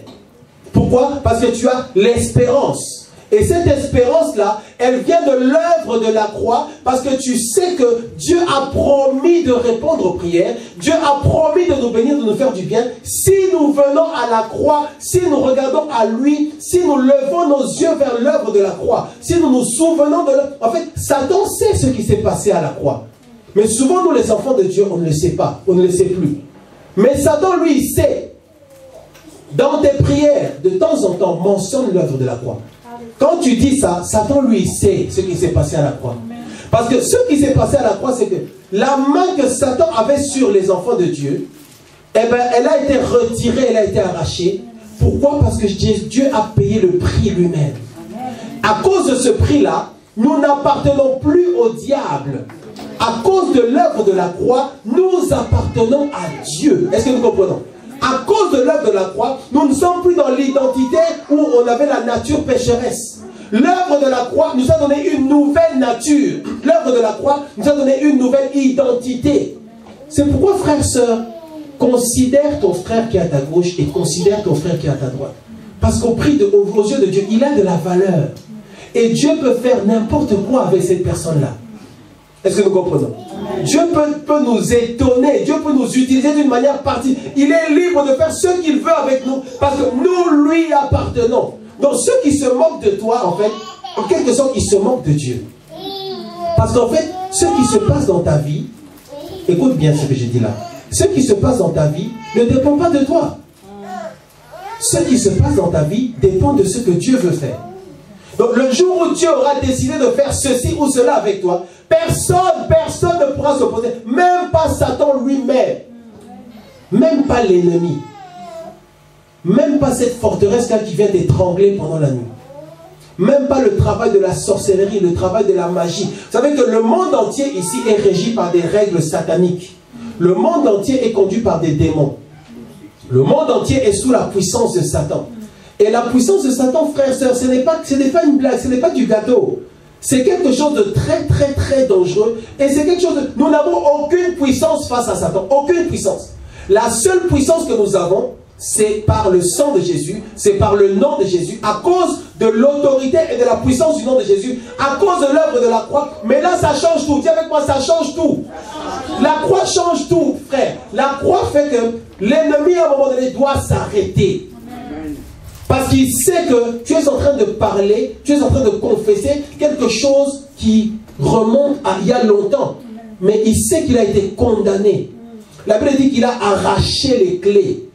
Pourquoi? Parce que tu as l'espérance. Et cette espérance-là, elle vient de l'œuvre de la croix, parce que tu sais que Dieu a promis de répondre aux prières, Dieu a promis de nous bénir, de nous faire du bien. Si nous venons à la croix, si nous regardons à lui, si nous levons nos yeux vers l'œuvre de la croix, si nous nous souvenons de l'œuvre... En fait, Satan sait ce qui s'est passé à la croix. Mais souvent, nous les enfants de Dieu, on ne le sait pas, on ne le sait plus. Mais Satan, lui, il sait. Dans tes prières, de temps en temps, mentionne l'œuvre de la croix. Quand tu dis ça, Satan lui sait ce qui s'est passé à la croix. Parce que ce qui s'est passé à la croix, c'est que la main que Satan avait sur les enfants de Dieu, eh ben, elle a été retirée, elle a été arrachée. Pourquoi? Parce que Dieu a payé le prix lui-même. À cause de ce prix-là, nous n'appartenons plus au diable. À cause de l'œuvre de la croix, nous appartenons à Dieu. Est-ce que nous comprenons? À cause de l'œuvre de la croix, nous ne sommes plus dans l'identité où on avait la nature pécheresse. L'œuvre de la croix nous a donné une nouvelle nature. L'œuvre de la croix nous a donné une nouvelle identité. C'est pourquoi, frère, sœur, considère ton frère qui est à ta gauche et considère ton frère qui est à ta droite. Parce qu'aux yeux de Dieu, il a de la valeur. Et Dieu peut faire n'importe quoi avec cette personne-là. Est-ce que nous comprenons? Dieu peut nous étonner, Dieu peut nous utiliser d'une manière particulière. Il est libre de faire ce qu'il veut avec nous, parce que nous lui appartenons. Donc ceux qui se moquent de toi, en fait, en quelque sorte, ils se moquent de Dieu. Parce qu'en fait, ce qui se passe dans ta vie, écoute bien ce que j'ai dit là, ce qui se passe dans ta vie ne dépend pas de toi. Ce qui se passe dans ta vie dépend de ce que Dieu veut faire. Donc le jour où Dieu aura décidé de faire ceci ou cela avec toi, personne ne pourra s'opposer, même pas Satan lui-même, même pas l'ennemi, même pas cette forteresse-là qui vient t'étrangler pendant la nuit, même pas le travail de la sorcellerie, le travail de la magie. Vous savez que le monde entier ici est régi par des règles sataniques. Le monde entier est conduit par des démons. Le monde entier est sous la puissance de Satan. Et la puissance de Satan, frère, sœur, ce n'est pas une blague, ce n'est pas du gâteau. C'est quelque chose de très, très, très dangereux. Et c'est quelque chose de... Nous n'avons aucune puissance face à Satan. Aucune puissance. La seule puissance que nous avons, c'est par le sang de Jésus, c'est par le nom de Jésus, à cause de l'autorité et de la puissance du nom de Jésus, à cause de l'œuvre de la croix. Mais là, ça change tout. Dis avec moi, ça change tout. La croix change tout, frère. La croix fait que l'ennemi, à un moment donné, doit s'arrêter. Parce qu'il sait que tu es en train de parler, tu es en train de confesser quelque chose qui remonte à il y a longtemps. Mais il sait qu'il a été condamné. La Bible dit qu'il a arraché les clés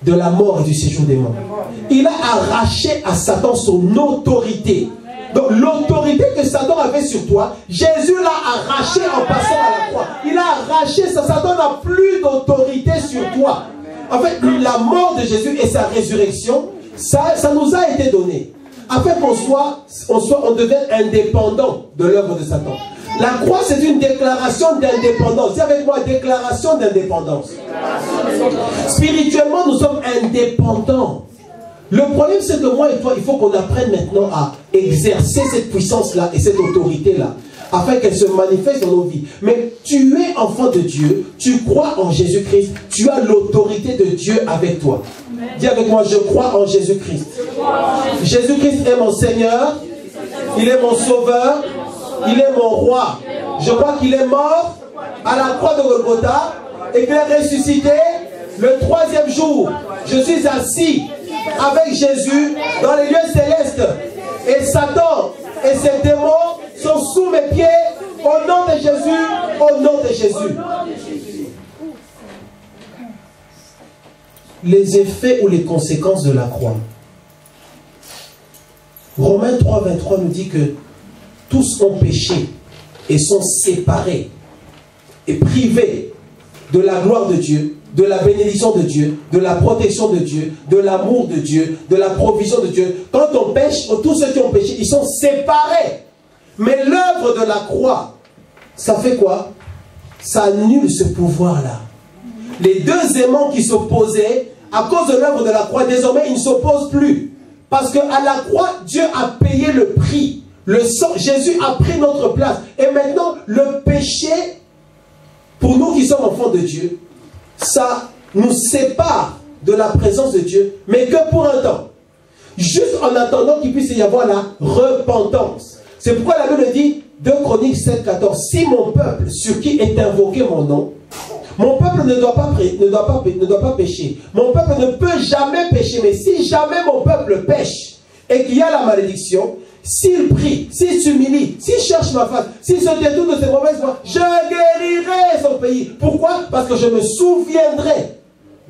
de la mort et du séjour des morts. Il a arraché à Satan son autorité. Donc l'autorité que Satan avait sur toi, Jésus l'a arraché en passant à la croix. Il a arraché ça. Satan n'a plus d'autorité sur toi. En fait, la mort de Jésus et sa résurrection, ça nous a été donné. Afin on devienne indépendant de l'œuvre de Satan. La croix, c'est une déclaration d'indépendance. Dis avec moi, déclaration d'indépendance. Spirituellement, nous sommes indépendants. Le problème, c'est que moi et toi, il faut qu'on apprenne maintenant à exercer cette puissance-là et cette autorité-là, afin qu'elle se manifeste dans nos vies. Mais tu es enfant de Dieu, tu crois en Jésus-Christ, tu as l'autorité de Dieu avec toi. Amen. Dis avec moi, je crois en Jésus-Christ. Jésus-Christ est mon Seigneur, il est mon Sauveur, il est mon Roi. Je crois qu'il est mort à la croix de Golgotha et qu'il est ressuscité le 3e jour. Je suis assis avec Jésus dans les lieux célestes. Et Satan et ses démons sont sous mes pieds au nom de Jésus, au nom de Jésus. Les effets ou les conséquences de la croix. Romains 3, 23 nous dit que tous ont péché et sont séparés et privés de la gloire de Dieu, de la bénédiction de Dieu, de la protection de Dieu, de l'amour de Dieu, de la provision de Dieu. Quand on pêche, tous ceux qui ont péché, ils sont séparés. Mais l'œuvre de la croix, ça fait quoi? Ça annule ce pouvoir-là. les deux aimants qui s'opposaient, à cause de l'œuvre de la croix, désormais ils ne s'opposent plus. Parce qu'à la croix, Dieu a payé le prix. Le sang, Jésus a pris notre place. Et maintenant, le péché, pour nous qui sommes enfants de Dieu, ça nous sépare de la présence de Dieu, mais que pour un temps. Juste en attendant qu'il puisse y avoir la repentance. C'est pourquoi la Bible dit, 2 Chroniques 7, 14, si mon peuple, sur qui est invoqué mon nom, mon peuple ne doit pas pécher. Mon peuple ne peut jamais pécher. Mais si jamais mon peuple pêche et qu'il y a la malédiction, s'il prie, s'il s'humilie, s'il cherche ma face, s'il se détourne de ses mauvaises voies, je guérirai son pays. Pourquoi? Parce que je me souviendrai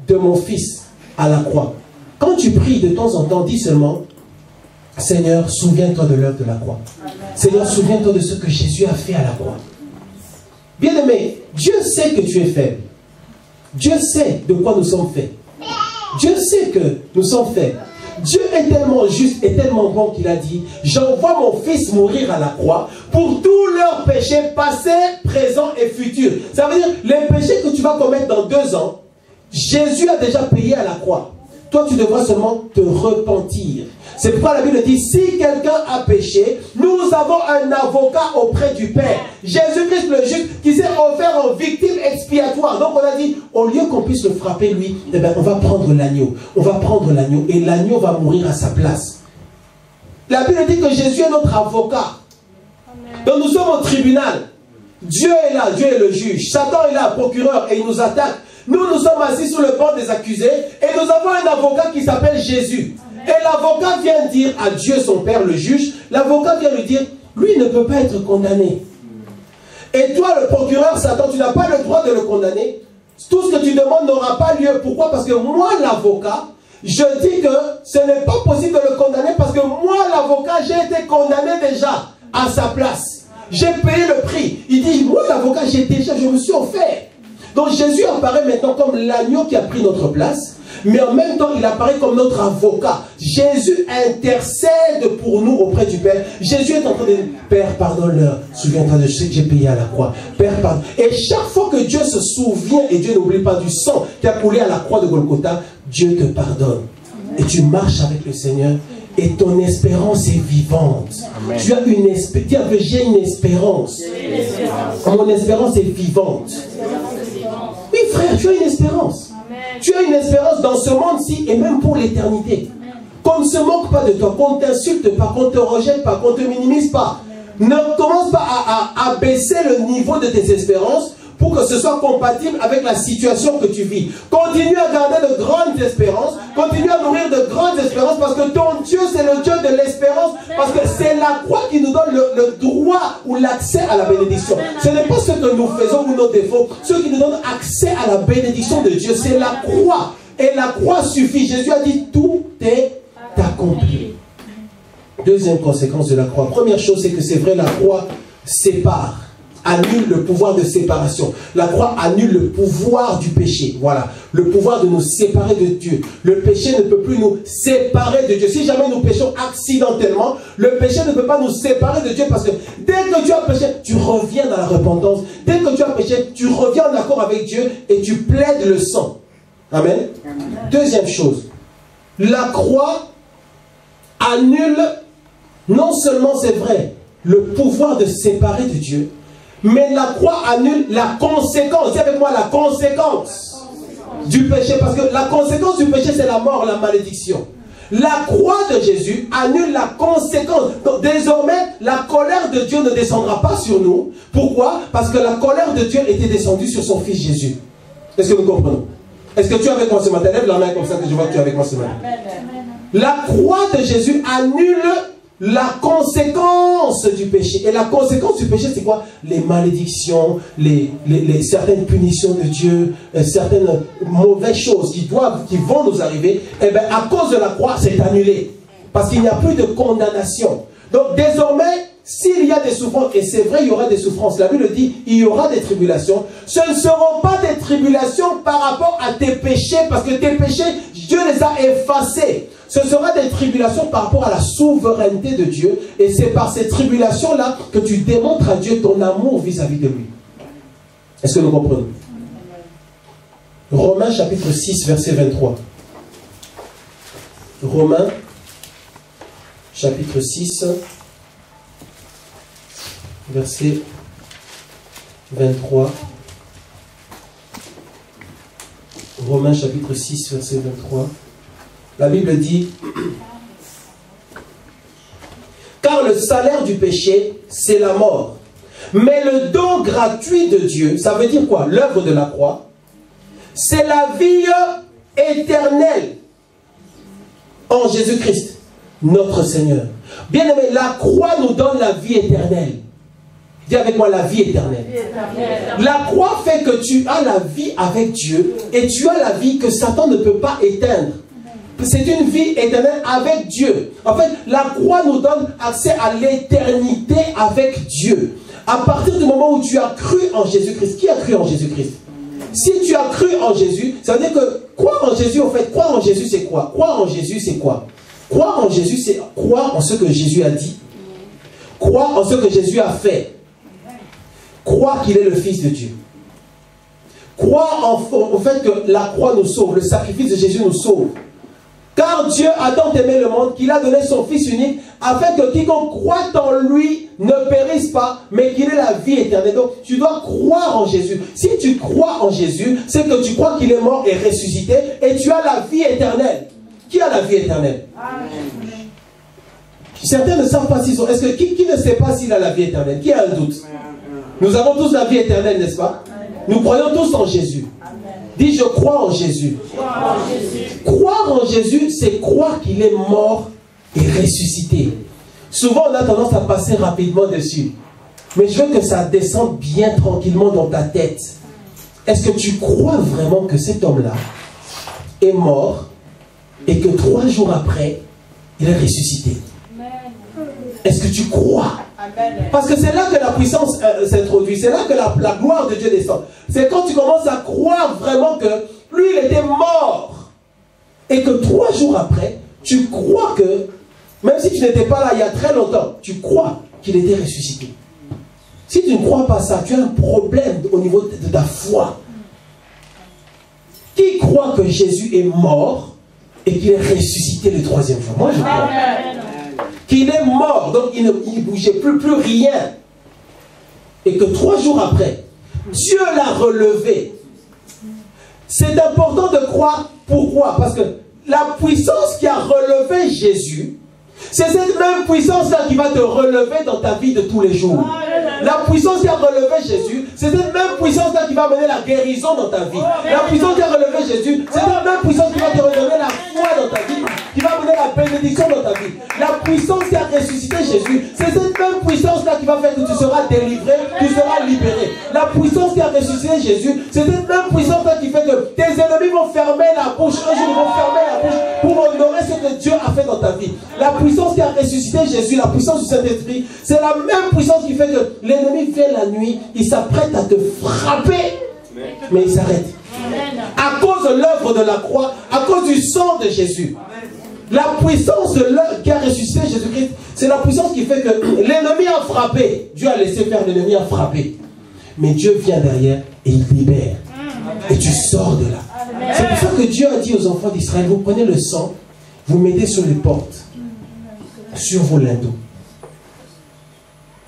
de mon fils à la croix. Quand tu pries de temps en temps, dis seulement, Seigneur, souviens-toi de l'œuvre de la croix. Seigneur, souviens-toi de ce que Jésus a fait à la croix. Bien-aimé, Dieu sait que tu es faible. Dieu sait de quoi nous sommes faits. Dieu sait que nous sommes faibles. Dieu est tellement juste et tellement bon qu'il a dit, j'envoie mon fils mourir à la croix pour tous leurs péchés passés, présents et futurs. Ça veut dire, les péchés que tu vas commettre dans 2 ans, Jésus a déjà payé à la croix. Toi, tu devras seulement te repentir. C'est pourquoi la Bible dit, si quelqu'un a péché, nous avons un avocat auprès du Père. Jésus-Christ le juste, qui s'est offert en victime expiatoire. Donc on a dit, au lieu qu'on puisse le frapper lui, eh bien, on va prendre l'agneau. On va prendre l'agneau et l'agneau va mourir à sa place. La Bible dit que Jésus est notre avocat. Donc nous sommes au tribunal. Dieu est là, Dieu est le juge. Satan est là, procureur, et il nous attaque. Nous sommes assis sur le banc des accusés et nous avons un avocat qui s'appelle Jésus. Et l'avocat vient dire à Dieu son Père, le juge, l'avocat vient lui dire, lui ne peut pas être condamné. Et toi, le procureur Satan, tu n'as pas le droit de le condamner. Tout ce que tu demandes n'aura pas lieu. Pourquoi? Parce que moi, l'avocat, je dis que ce n'est pas possible de le condamner parce que moi, l'avocat, j'ai été condamné déjà à sa place. J'ai payé le prix. Il dit, moi, l'avocat, je me suis offert. Donc Jésus apparaît maintenant comme l'agneau qui a pris notre place, mais en même temps il apparaît comme notre avocat. Jésus intercède pour nous auprès du Père. Jésus est en train de dire, Père, pardonne-leur, souviens-toi de ce que j'ai payé à la croix. Père, pardonne. Et chaque fois que Dieu se souvient, et Dieu n'oublie pas du sang qui a coulé à la croix de Golgotha, Dieu te pardonne. Et tu marches avec le Seigneur. Et ton espérance est vivante. Amen. Tu as une espérance. Dis que j'ai une espérance. Mon espérance est vivante. Oui, frère, tu as une espérance. Amen. Tu as une espérance dans ce monde-ci et même pour l'éternité. Qu'on ne se moque pas de toi, qu'on ne t'insulte pas, qu'on ne te rejette pas, qu'on ne te minimise pas. Amen. Ne commence pas à baisser le niveau de tes espérances pour que ce soit compatible avec la situation que tu vis. Continue à garder de grandes espérances, continue à nourrir de grandes espérances parce que ton Dieu c'est le Dieu de l'espérance, parce que c'est la croix qui nous donne le droit ou l'accès à la bénédiction. Ce n'est pas ce que nous faisons ou nos défauts, ce qui nous donne accès à la bénédiction de Dieu, c'est la croix. Et la croix suffit. Jésus a dit tout est accompli. Deuxième conséquence de la croix. Première chose, c'est que c'est vrai, la croix sépare. Annule le pouvoir de séparation. La croix annule le pouvoir du péché. Voilà. Le pouvoir de nous séparer de Dieu. Le péché ne peut plus nous séparer de Dieu. Si jamais nous péchons accidentellement, le péché ne peut pas nous séparer de Dieu parce que dès que tu as péché, tu reviens dans la repentance. Dès que tu as péché, tu reviens en accord avec Dieu et tu plaides le sang. Amen. Deuxième chose. La croix annule, non seulement c'est vrai, le pouvoir de séparer de Dieu, mais la croix annule la conséquence. Dis avec moi la conséquence du péché. Parce que la conséquence du péché, c'est la mort, la malédiction. La croix de Jésus annule la conséquence. Donc désormais, la colère de Dieu ne descendra pas sur nous. Pourquoi? Parce que la colère de Dieu était descendue sur son Fils Jésus. Est-ce que nous comprenons? Est-ce que tu es avec moi ce matin? Lève la main comme ça que je vois que tu es avec moi ce matin. La croix de Jésus annule la conséquence du péché. Et la conséquence du péché, c'est quoi? Les malédictions, certaines punitions de Dieu, certaines mauvaises choses qui vont nous arriver. Et bien, à cause de la croix, c'est annulé. Parce qu'il n'y a plus de condamnation. Donc, désormais, s'il y a des souffrances, et c'est vrai, il y aura des souffrances. La Bible dit, il y aura des tribulations. Ce ne seront pas des tribulations par rapport à tes péchés, parce que tes péchés, Dieu les a effacés. Ce sera des tribulations par rapport à la souveraineté de Dieu. Et c'est par ces tribulations-là que tu démontres à Dieu ton amour vis-à-vis de lui. Est-ce que nous comprenons? Romains chapitre 6, verset 23. Romains chapitre 6, verset 23. Romains chapitre 6, verset 23. La Bible dit: car le salaire du péché, c'est la mort. Mais le don gratuit de Dieu, ça veut dire quoi? L'œuvre de la croix, c'est la vie éternelle en Jésus-Christ, notre Seigneur. Bien aimé, la croix nous donne la vie éternelle. Dis avec moi, la vie éternelle. La croix fait que tu as la vie avec Dieu et tu as la vie que Satan ne peut pas éteindre. C'est une vie éternelle avec Dieu. En fait, la croix nous donne accès à l'éternité avec Dieu. À partir du moment où tu as cru en Jésus-Christ. Qui a cru en Jésus-Christ? Si tu as cru en Jésus, ça veut dire que croire en Jésus, en fait, croire en Jésus, c'est quoi? Croire en Jésus, c'est quoi? Croire en Jésus, c'est croire en ce que Jésus a dit. Croire en ce que Jésus a fait. Croire qu'il est le Fils de Dieu. Croire au fait que la croix nous sauve, le sacrifice de Jésus nous sauve. Car Dieu a tant aimé le monde qu'il a donné son Fils unique afin que quiconque croit en lui ne périsse pas, mais qu'il ait la vie éternelle. Donc tu dois croire en Jésus. Si tu crois en Jésus, c'est que tu crois qu'il est mort et ressuscité et tu as la vie éternelle. Qui a la vie éternelle? Amen. Certains ne savent pas s'ils ont. Est-ce que qui ne sait pas s'il a la vie éternelle? Qui a un doute? Nous avons tous la vie éternelle, n'est-ce pas? Nous croyons tous en Jésus. Dis, je crois en Jésus. Croire en Jésus, c'est croire qu'il est mort et ressuscité. Souvent, on a tendance à passer rapidement dessus. Mais je veux que ça descende bien tranquillement dans ta tête. Est-ce que tu crois vraiment que cet homme-là est mort et que 3 jours après, il est ressuscité? Est-ce que tu crois? Parce que c'est là que la puissance s'introduit, c'est là que la gloire de Dieu descend. C'est quand tu commences à croire vraiment que lui, il était mort. Et que 3 jours après, tu crois que, même si tu n'étais pas là il y a très longtemps, tu crois qu'il était ressuscité. Si tu ne crois pas ça, tu as un problème au niveau de ta foi. Qui croit que Jésus est mort et qu'il est ressuscité le 3e jour? Moi, je crois. Qu'il est mort, donc il ne bougeait plus rien. Et que 3 jours après, Dieu l'a relevé. C'est important de croire. Pourquoi? Parce que la puissance qui a relevé Jésus, c'est cette même puissance-là qui va te relever dans ta vie de tous les jours. La puissance qui a relevé Jésus, c'est cette même puissance-là qui va amener la guérison dans ta vie. La puissance qui a relevé Jésus, c'est cette même puissance qui va te redonner la foi dans ta vie, qui va amener la bénédiction dans ta vie. La puissance qui a ressuscité Jésus, c'est cette même puissance-là qui va faire que tu seras délivré, tu seras libéré. La puissance qui a ressuscité Jésus, c'est cette même puissance-là qui fait que tes ennemis vont fermer la bouche. Un jour, ils vont fermer la bouche pour honorer ce que Dieu a fait dans ta vie. La puissance qui a ressuscité Jésus, la puissance du Saint-Esprit, c'est la même puissance qui fait que l'ennemi vient la nuit, il s'apprête à te frapper, mais il s'arrête. À cause de l'œuvre de la croix, à cause du sang de Jésus. La puissance de l'œuvre qui a ressuscité Jésus-Christ, c'est la puissance qui fait que l'ennemi a frappé. Dieu a laissé faire, l'ennemi a frappé. Mais Dieu vient derrière et il libère. Et tu sors de là. C'est pour ça que Dieu a dit aux enfants d'Israël, vous prenez le sang, vous mettez sur les portes, sur vos linteaux.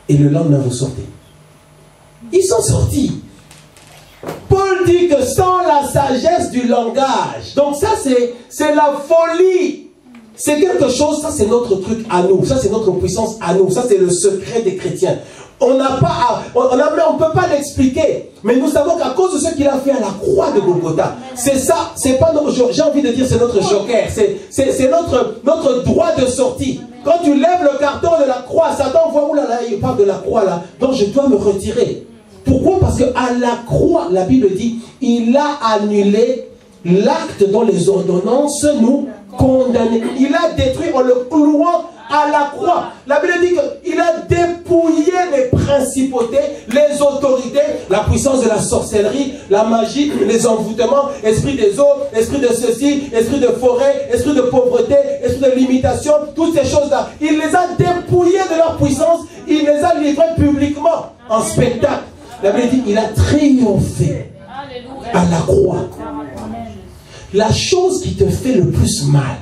Et le lendemain, vous sortez. Ils sont sortis. Paul dit que sans la sagesse du langage. Donc ça, c'est la folie. C'est quelque chose, ça c'est notre truc à nous. Ça c'est notre puissance à nous. Ça c'est le secret des chrétiens. On n'a pas, on peut pas l'expliquer. Mais nous savons qu'à cause de ce qu'il a fait à la croix de Golgotha, c'est ça, c'est pas notre, j'ai envie de dire, c'est notre joker. C'est notre droit de sortie. Quand tu lèves le carton de la croix, Satan voit, oulala, il parle de la croix là, donc je dois me retirer. Pourquoi? Parce qu'à la croix, la Bible dit, il a annulé l'acte dont les ordonnances nous condamnaient. Il a détruit en le clouant à la croix. La Bible dit qu'il a dépouillé les principautés, les autorités, la puissance de la sorcellerie, la magie, les envoûtements, esprit des eaux, esprit de ceci, esprit de forêt, esprit de pauvreté, esprit de limitation, toutes ces choses-là. Il les a dépouillés de leur puissance, il les a livrés publiquement en spectacle. La Bible dit qu'il a triomphé à la croix. la chose qui te fait le plus mal,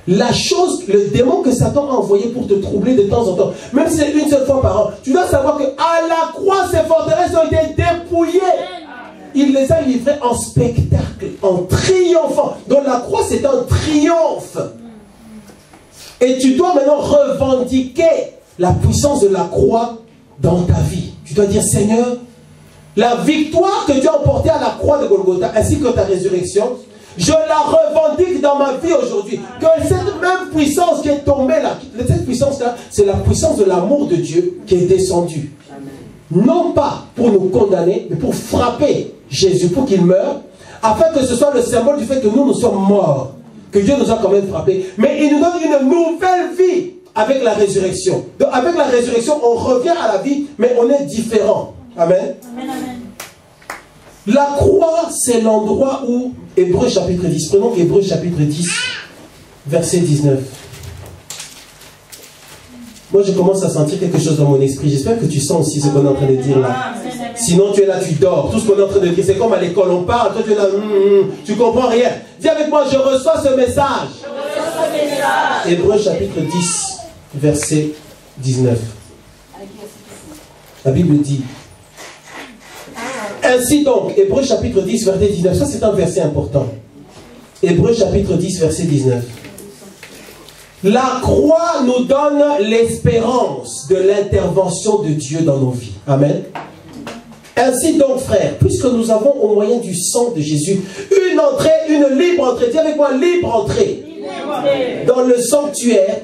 la chose, le démon que Satan a envoyé pour te troubler de temps en temps, même si c'est une seule fois par an, tu dois savoir qu'à la croix, ces forteresses ont été dépouillées. Il les a livrées en spectacle, en triomphant. Donc la croix, c'est un triomphe. Et tu dois maintenant revendiquer la puissance de la croix dans ta vie. Tu dois dire, Seigneur, la victoire que tu as emportée à la croix de Golgotha, ainsi que ta résurrection, je la revendique dans ma vie aujourd'hui. Que cette même puissance qui est tombée là, cette puissance-là, c'est la puissance de l'amour de Dieu qui est descendue. Non pas pour nous condamner, mais pour frapper Jésus, pour qu'il meure, afin que ce soit le symbole du fait que nous sommes morts, que Dieu nous a quand même frappés. Mais il nous donne une nouvelle vie avec la résurrection. Donc avec la résurrection, on revient à la vie, mais on est différent. Amen. Amen, amen. La croix, c'est l'endroit où, Hébreux chapitre 10, prenons Hébreux chapitre 10, verset 19. Moi, je commence à sentir quelque chose dans mon esprit. J'espère que tu sens aussi ce qu'on est en train de dire là. Sinon, tu es là, tu dors. Tout ce qu'on est en train de dire, c'est comme à l'école, on parle, toi tu es là, tu comprends rien. Dis avec moi, je reçois ce message. Hébreux chapitre 10, verset 19. La Bible dit, ainsi donc, Hébreux chapitre 10, verset 19, ça c'est un verset important. Hébreux chapitre 10, verset 19. La croix nous donne l'espérance de l'intervention de Dieu dans nos vies. Amen. Ainsi donc, frères, puisque nous avons au moyen du sang de Jésus une entrée, une libre entrée, dis avec moi, libre entrée, dans le sanctuaire,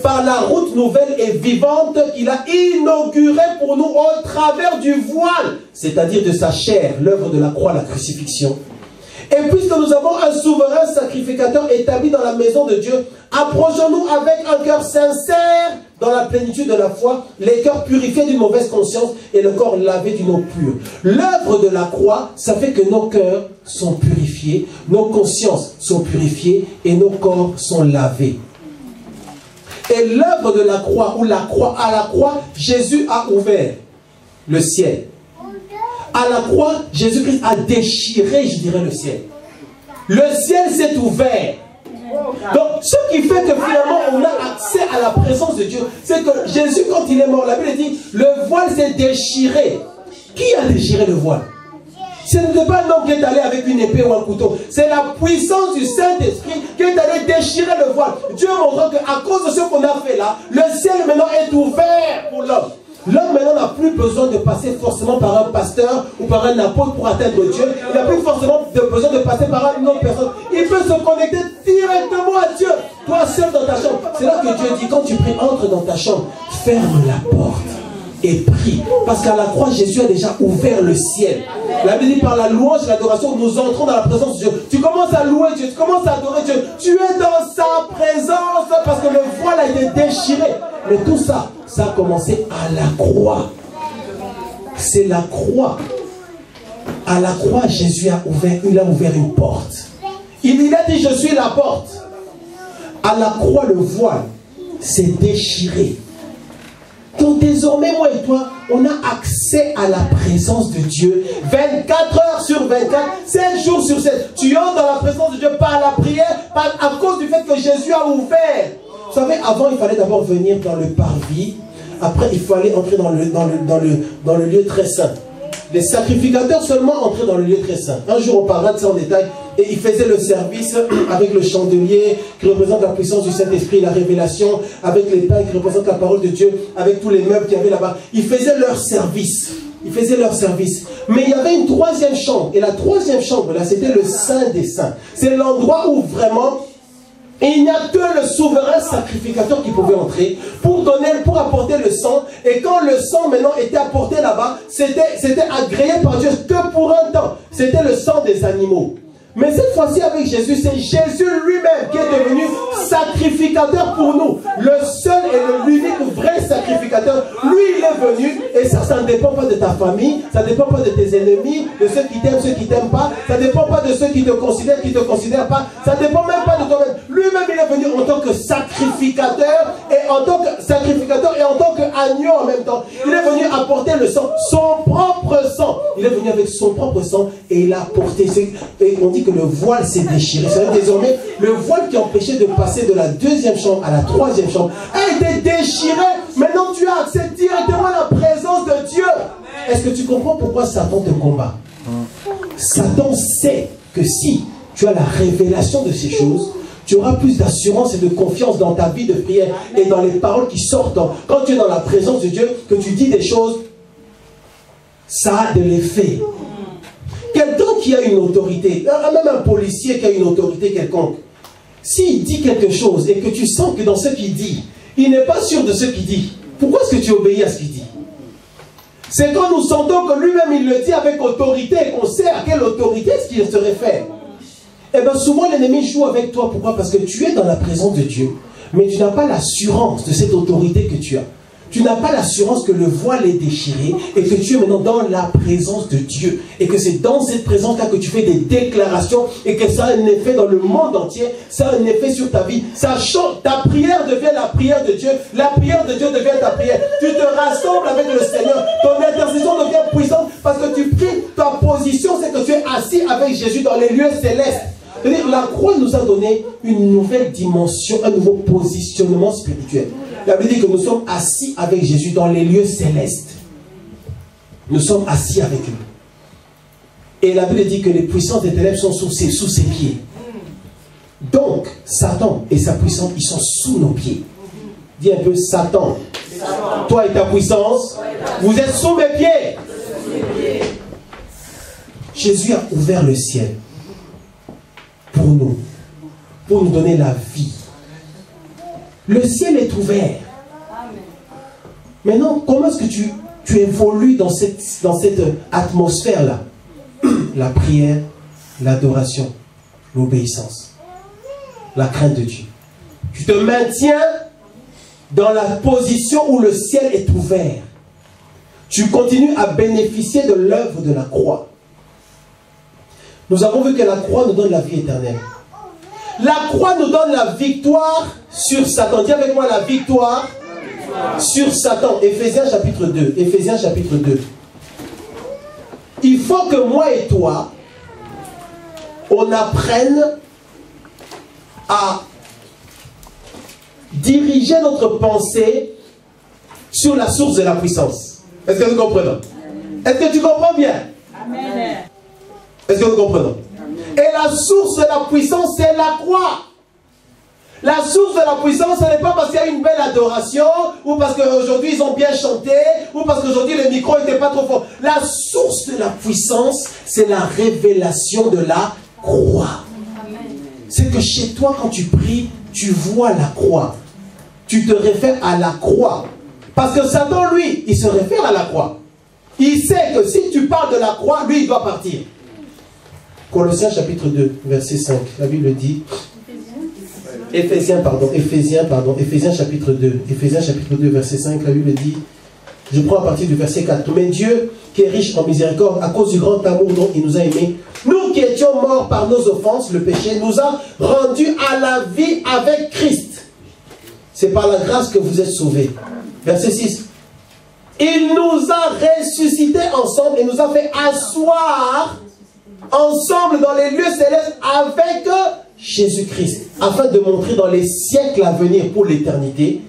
par la route nouvelle et vivante qu'il a inaugurée pour nous au travers du voile, c'est-à-dire de sa chair, l'œuvre de la croix, la crucifixion. Et puisque nous avons un souverain sacrificateur établi dans la maison de Dieu, approchons-nous avec un cœur sincère dans la plénitude de la foi, les cœurs purifiés d'une mauvaise conscience et le corps lavé d'une eau pure. L'œuvre de la croix, ça fait que nos cœurs sont purifiés, nos consciences sont purifiées et nos corps sont lavés. Et l'œuvre de la croix, ou la croix, à la croix, Jésus a ouvert le ciel. À la croix, Jésus-Christ a déchiré, je dirais, le ciel. Le ciel s'est ouvert. Donc, ce qui fait que finalement, on a accès à la présence de Dieu, c'est que Jésus, quand il est mort, la Bible dit, le voile s'est déchiré. Qui a déchiré le voile? Ce n'est pas un homme qui est allé avec une épée ou un couteau. C'est la puissance du Saint-Esprit qui est allé déchirer le voile. Dieu montre qu'à cause de ce qu'on a fait là, le ciel maintenant est ouvert pour l'homme. L'homme maintenant n'a plus besoin de passer forcément par un pasteur ou par un apôtre pour atteindre Dieu. Il n'a plus forcément besoin de passer par une autre personne. Il peut se connecter directement à Dieu. Toi seul dans ta chambre. C'est là que Dieu dit, quand tu pries, entre dans ta chambre, ferme la porte et prie. Parce qu'à la croix, Jésus a déjà ouvert le ciel. La Bible dit, par la louange et l'adoration, nous entrons dans la présence de Dieu. Tu commences à louer Dieu, tu commences à adorer Dieu. Tu es dans sa présence parce que le voile a été déchiré. Mais tout ça, ça a commencé à la croix. C'est la croix. À la croix, Jésus a ouvert une porte. Il a dit, je suis la porte. À la croix, le voile s'est déchiré. Donc désormais, moi et toi, on a accès à la présence de Dieu 24 heures sur 24, 7 jours sur 7. Tu entres dans la présence de Dieu par la prière, à cause du fait que Jésus a ouvert. Vous savez, avant, il fallait d'abord venir dans le parvis. Après, il fallait entrer dans le lieu très saint. Les sacrificateurs seulement entraient dans le lieu très saint. Un jour, on parlera de ça en détail. Et ils faisaient le service avec le chandelier qui représente la puissance du Saint-Esprit, la révélation, avec les pains qui représentent la parole de Dieu, avec tous les meubles qu'il y avait là-bas. Ils faisaient leur service. Ils faisaient leur service. Mais il y avait une troisième chambre. Et la troisième chambre, là, c'était le Saint des Saints. C'est l'endroit où vraiment il n'y a que le souverain sacrificateur qui pouvait entrer pour apporter le sang. Et quand le sang maintenant était apporté là-bas, c'était agréé par Dieu que pour un temps. C'était le sang des animaux. Mais cette fois-ci avec Jésus, c'est Jésus lui-même qui est devenu sacrificateur pour nous. Le seul et l'unique vrai sacrificateur. Lui, il est venu. Et ça ne dépend pas de ta famille. Ça ne dépend pas de tes ennemis, de ceux qui t'aiment, ceux qui ne t'aiment pas. Ça ne dépend pas de ceux qui te considèrent, qui ne te considèrent pas. Ça ne dépend même pas de toi-même. Lui-même, il est venu en tant que sacrificateur. Et en tant que sacrificateur et en tant agneau en même temps. Il est venu apporter le sang, son propre sang. Il est venu avec son propre sang et il a apporté. Et on dit que le voile s'est déchiré. C'est-à-dire désormais, le voile qui empêchait de passer de la deuxième chambre à la troisième chambre a été déchiré. Maintenant, tu as accès directement à la présence de Dieu. Est-ce que tu comprends pourquoi Satan te combat? Satan sait que si tu as la révélation de ces choses, tu auras plus d'assurance et de confiance dans ta vie de prière et dans les paroles qui sortent. Quand tu es dans la présence de Dieu, que tu dis des choses, ça a de l'effet. Quelqu'un qui a une autorité, même un policier qui a une autorité quelconque, s'il dit quelque chose et que tu sens que dans ce qu'il dit, il n'est pas sûr de ce qu'il dit, pourquoi est-ce que tu obéis à ce qu'il dit? C'est quand nous sentons que lui-même il le dit avec autorité et qu'on sait à quelle autorité est-ce qu'il se réfère. Eh bien souvent l'ennemi joue avec toi. Pourquoi? Parce que tu es dans la présence de Dieu, mais tu n'as pas l'assurance de cette autorité que tu as. Tu n'as pas l'assurance que le voile est déchiré et que tu es maintenant dans la présence de Dieu. Et que c'est dans cette présence-là que tu fais des déclarations et que ça a un effet dans le monde entier. Ça a un effet sur ta vie. Ça change. Ta prière devient la prière de Dieu. La prière de Dieu devient ta prière. Tu te rassembles avec le Seigneur. Ton intercession devient puissante parce que tu pries. Ta position, c'est que tu es assis avec Jésus dans les lieux célestes. La croix nous a donné une nouvelle dimension, un nouveau positionnement spirituel. La Bible dit que nous sommes assis avec Jésus dans les lieux célestes. Nous sommes assis avec lui. Et la Bible dit que les puissances des ténèbres sont sous ses pieds. Donc, Satan et sa puissance, ils sont sous nos pieds. Dis un peu, Satan, toi et ta puissance, vous êtes sous mes pieds. Jésus a ouvert le ciel pour nous donner la vie. Le ciel est ouvert. Maintenant, comment est-ce que tu évolues dans cette atmosphère-là? La prière, l'adoration, l'obéissance, la crainte de Dieu. Tu te maintiens dans la position où le ciel est ouvert. Tu continues à bénéficier de l'œuvre de la croix. Nous avons vu que la croix nous donne la vie éternelle. La croix nous donne la victoire sur Satan. Dis avec moi la victoire sur Satan. Éphésiens chapitre 2. Éphésiens chapitre 2. Il faut que moi et toi, on apprenne à diriger notre pensée sur la source de la puissance. Est-ce que nous comprenons? Est-ce que tu comprends bien? Amen. Est-ce que nous comprenons? Et la source de la puissance, c'est la croix. La source de la puissance, ce n'est pas parce qu'il y a une belle adoration, ou parce qu'aujourd'hui ils ont bien chanté, ou parce qu'aujourd'hui le micro n'était pas trop fort. La source de la puissance, c'est la révélation de la croix. C'est que chez toi, quand tu pries, tu vois la croix. Tu te réfères à la croix. Parce que Satan, lui, il se réfère à la croix. Il sait que si tu parles de la croix, lui, il doit partir. Colossiens chapitre 2, verset 5. La Bible dit... Éphésiens chapitre 2. Éphésiens chapitre 2, verset 5. La Bible dit... Je prends à partir du verset 4. Mais Dieu, qui est riche en miséricorde, à cause du grand amour dont il nous a aimés, nous qui étions morts par nos offenses, le péché, nous a rendus à la vie avec Christ. C'est par la grâce que vous êtes sauvés. Verset 6. Il nous a ressuscités ensemble et nous a fait asseoir ensemble dans les lieux célestes avec Jésus-Christ, afin de montrer dans les siècles à venir pour l'éternité